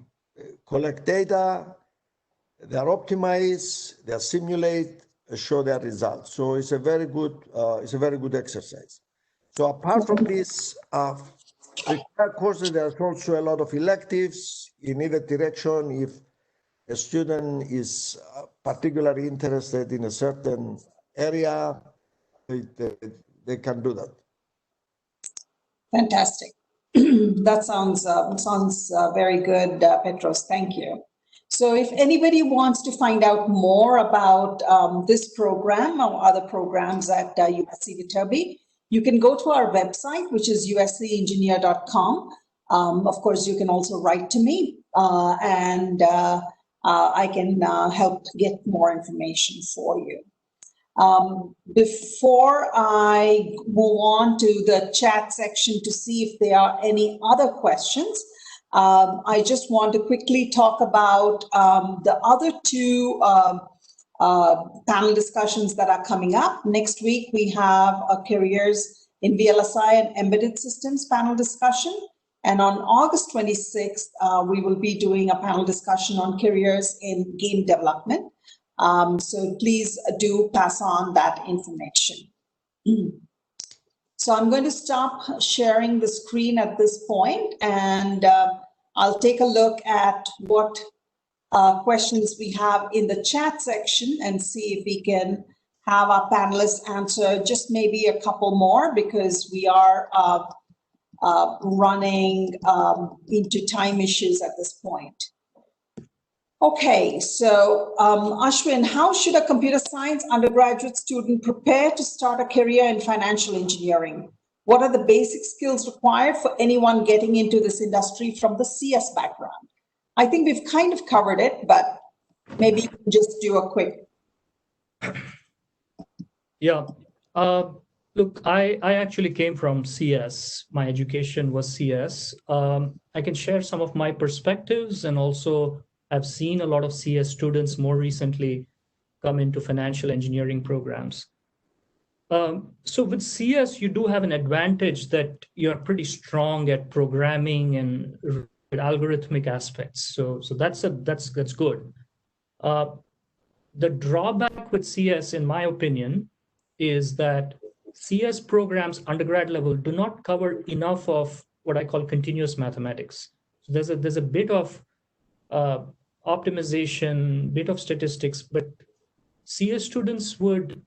Speaker 2: collect data, they are optimized, they are simulate, show their results. So it's a very good exercise. So apart from this required courses, there's also a lot of electives in either direction. If a student is particularly interested in a certain area, they can do that.
Speaker 1: Fantastic. That sounds very good, Petros. Thank you. So if anybody wants to find out more about this program or other programs at USC Viterbi, you can go to our website, which is uscengineer.com. Of course, you can also write to me, and I can help get more information for you. Before I move on to the chat section to see if there are any other questions, I just want to quickly talk about the other 2 panel discussions that are coming up. Next week, we have a careers in VLSI and embedded systems panel discussion. And on August 26th, we will be doing a panel discussion on careers in game development. So please do pass on that information. So I'm going to stop sharing the screen at this point, and I'll take a look at what questions we have in the chat section and see if we can have our panelists answer just maybe a couple more, because we are running into time issues at this point. Okay, so Ashwin, how should a computer science undergraduate student prepare to start a career in financial engineering? What are the basic skills required for anyone getting into this industry from the CS background? I think we've kind of covered it, but maybe you can just do a quick.
Speaker 3: Yeah, look, I actually came from CS. My education was CS. I can share some of my perspectives, and also I've seen a lot of CS students more recently come into financial engineering programs. So with CS, you do have an advantage that you're pretty strong at programming and algorithmic aspects. So that's good. The drawback with CS, in my opinion, is that CS programs, undergrad level, do not cover enough of what I call continuous mathematics. So there's a bit of optimization, bit of statistics, but CS students would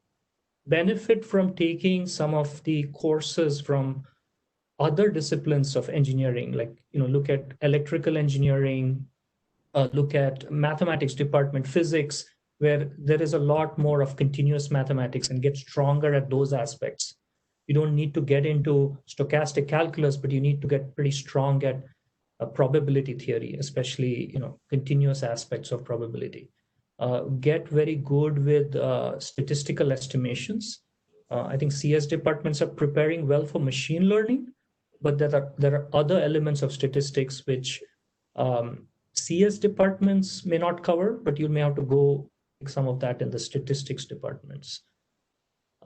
Speaker 3: benefit from taking some of the courses from other disciplines of engineering, like, look at electrical engineering, look at mathematics department, physics, where there is a lot more of continuous mathematics, and get stronger at those aspects. You don't need to get into stochastic calculus, but you need to get pretty strong at probability theory, especially continuous aspects of probability. Get very good with statistical estimations. I think CS departments are preparing well for machine learning, but there are other elements of statistics which CS departments may not cover, but you may have to go take some of that in the statistics departments.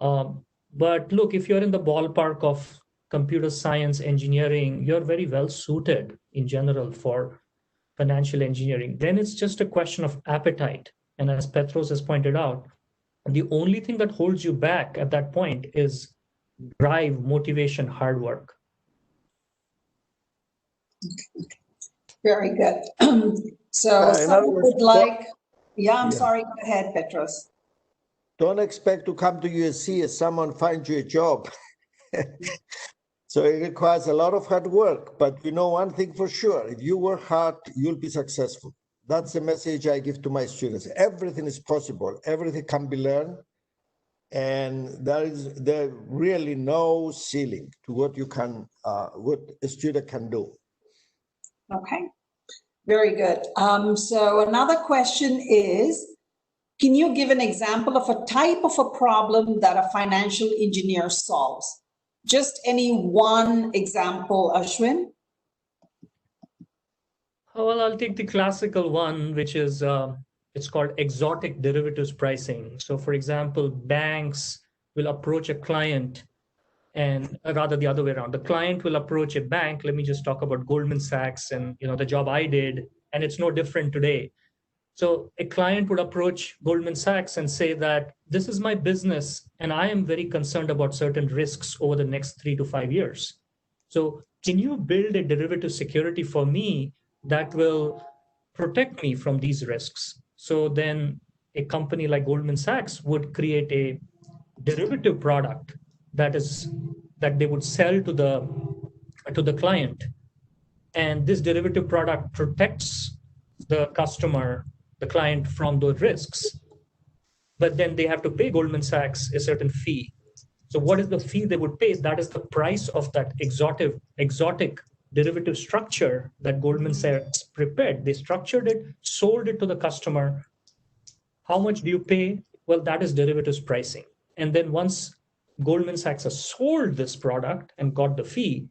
Speaker 3: But look, if you're in the ballpark of computer science engineering, you're very well suited in general for financial engineering. Then it's just a question of appetite. And as Petros has pointed out, the only thing that holds you back at that point is drive, motivation, hard work.
Speaker 1: Very good. So someone would like, sorry, go ahead, Petros.
Speaker 2: Don't expect to come to USC as someone finds you a job. So it requires a lot of hard work, but one thing for sure, if you work hard, you'll be successful. That's the message I give to my students. Everything is possible. Everything can be learned. And there's really no ceiling to what what a student can do.
Speaker 1: Okay, very good. So another question is, can you give an example of a type of a problem that a financial engineer solves? Just any one example, Ashwin.
Speaker 3: Well, I'll take the classical one, which is, it's called exotic derivatives pricing. So for example, banks will approach a client, and rather the other way around. The client will approach a bank. Let me just talk about Goldman Sachs and the job I did, and it's no different today. So a client would approach Goldman Sachs and say that this is my business, and I am very concerned about certain risks over the next 3 to 5 years. So can you build a derivative security for me that will protect me from these risks? So then a company like Goldman Sachs would create a derivative product that they would sell to the client. And this derivative product protects the customer, the client, from those risks. But then they have to pay Goldman Sachs a certain fee. So what is the fee they would pay? That is the price of that exotic derivative structure that Goldman Sachs prepared. They structured it, sold it to the customer. How much do you pay? Well, that is derivatives pricing. And then once Goldman Sachs has sold this product and got the fee,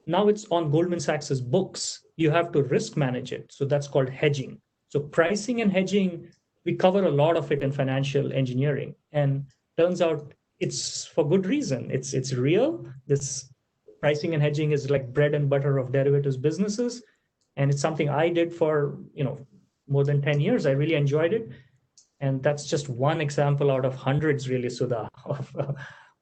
Speaker 3: now it's on Goldman Sachs's books. You have to risk manage it. So that's called hedging. So pricing and hedging we cover a lot of it in financial engineering, and turns out it's for good reason. It's real. This pricing and hedging is like bread and butter of derivatives businesses, and it's something I did for more than 10 years. I really enjoyed it, and that's just one example out of hundreds, really, Sudha, of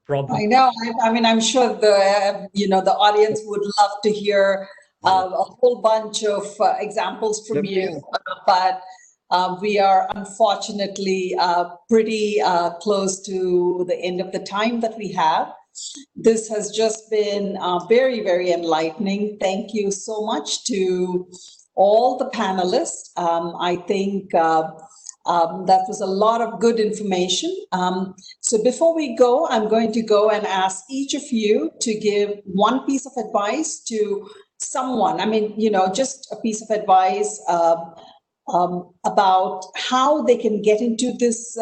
Speaker 3: problems.
Speaker 1: I know. I mean, I'm sure the audience would love to hear a whole bunch of examples from you, but we are unfortunately pretty close to the end of the time that we have. This has just been very, very enlightening. Thank you so much to all the panelists. I think that was a lot of good information. So before we go, I'm going to go and ask each of you to give one piece of advice to someone. I mean, just a piece of advice about how they can get into this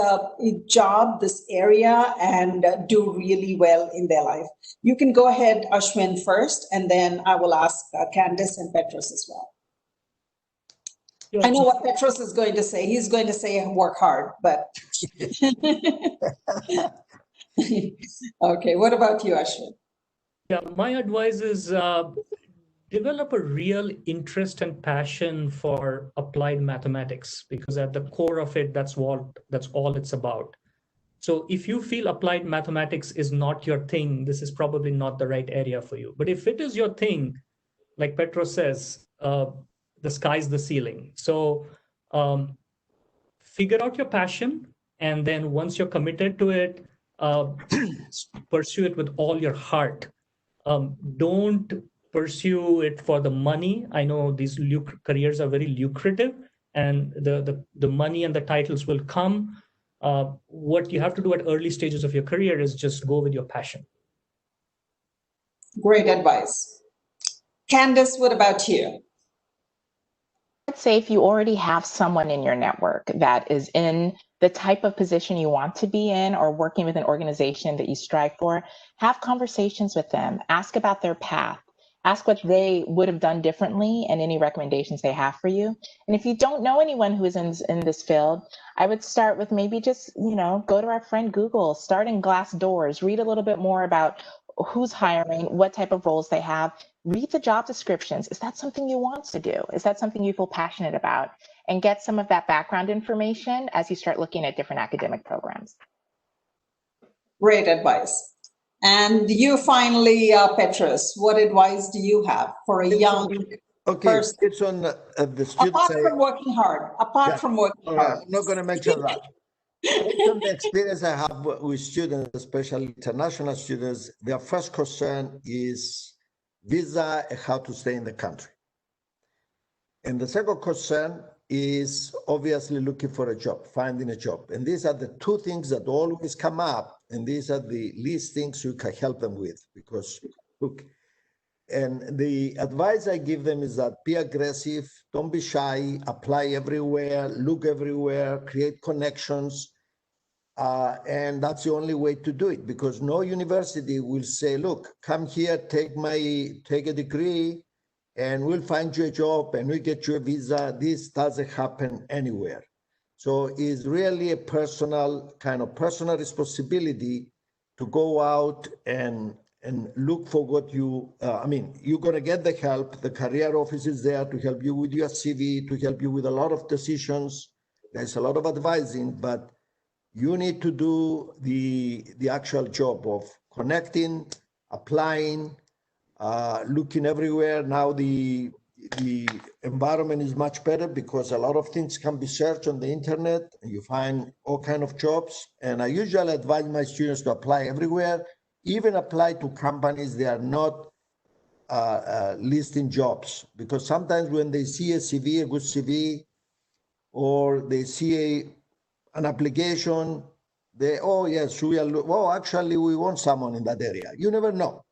Speaker 1: job, this area, and do really well in their life. You can go ahead, Ashwin, first, and then I will ask Candice and Petros as well. I know what Petros is going to say. He's going to say work hard, but okay. What about you, Ashwin?
Speaker 3: Yeah, my advice is develop a real interest and passion for applied mathematics, because at the core of it, that's all it's about. So if you feel applied mathematics is not your thing, this is probably not the right area for you. But if it is your thing, like Petros says, the sky's the ceiling. So figure out your passion, and then once you're committed to it, pursue it with all your heart. Don't pursue it for the money. I know these careers are very lucrative, and the money and the titles will come. What you have to do at early stages of your career is just go with your passion.
Speaker 1: Great advice. Candice, what about you?
Speaker 4: I'd say if you already have someone in your network that is in the type of position you want to be in, or working with an organization that you strive for, have conversations with them, ask about their path, ask what they would have done differently and any recommendations they have for you. And if you don't know anyone who is in this field, I would start with maybe just, go to our friend Google, start in Glassdoor, read a little bit more about who's hiring, what type of roles they have, read the job descriptions. Is that something you want to do? Is that something you feel passionate about? And get some of that background information as you start looking at different academic programs.
Speaker 1: Great advice. And you finally, Petros, what advice do you have for a young person?
Speaker 2: It's on the students.
Speaker 1: Apart from working hard, hard.
Speaker 2: I'm not going to mention that. Based on the experience I have with students, especially international students, their first concern is visa and how to stay in the country. And the second concern is obviously looking for a job, finding a job. And these are the two things that always come up, and these are the least things you can help them with, because look, and the advice I give them is that be aggressive, don't be shy, apply everywhere, look everywhere, create connections. And that's the only way to do it, because no university will say, look, come here, take a degree, and we'll find you a job and we'll get you a visa. This doesn't happen anywhere. So it's really a personal responsibility to go out and look for what you're going to get the help. The career office is there to help you with your CV, to help you with a lot of decisions. There's a lot of advising, but you need to do the actual job of connecting, applying, looking everywhere. Now the environment is much better because a lot of things can be searched on the internet, and you find all kinds of jobs. And I usually advise my students to apply everywhere, even apply to companies they are not listing jobs, because sometimes when they see a CV, a good CV, or they see an application, actually we want someone in that area. You never know.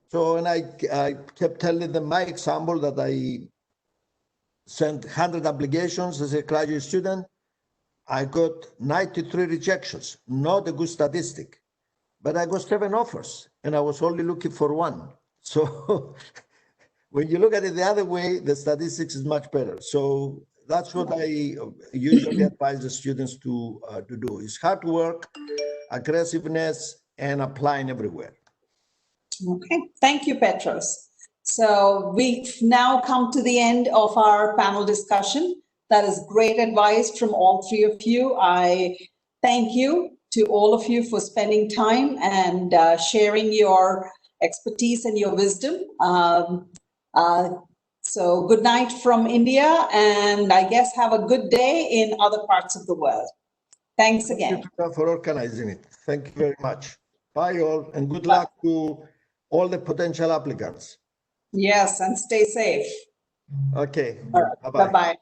Speaker 2: So, and I kept telling them my example that I sent 100 applications as a graduate student. I got 93 rejections, not a good statistic, but I got 7 offers and I was only looking for 1. So when you look at it the other way, the statistics is much better. So that's what I usually advise the students to do, is hard work, aggressiveness, and applying everywhere.
Speaker 1: Okay, thank you, Petros. So we've now come to the end of our panel discussion. That is great advice from all three of you. I thank you to all of you for spending time and sharing your expertise and your wisdom. So good night from India, and I guess have a good day in other parts of the world. Thanks again.
Speaker 2: Thank you for organizing it. Thank you very much. Bye all, and good luck to all the potential applicants.
Speaker 1: Yes, and stay safe.
Speaker 2: Okay.
Speaker 1: All right.
Speaker 2: Bye-bye.
Speaker 1: Bye-bye.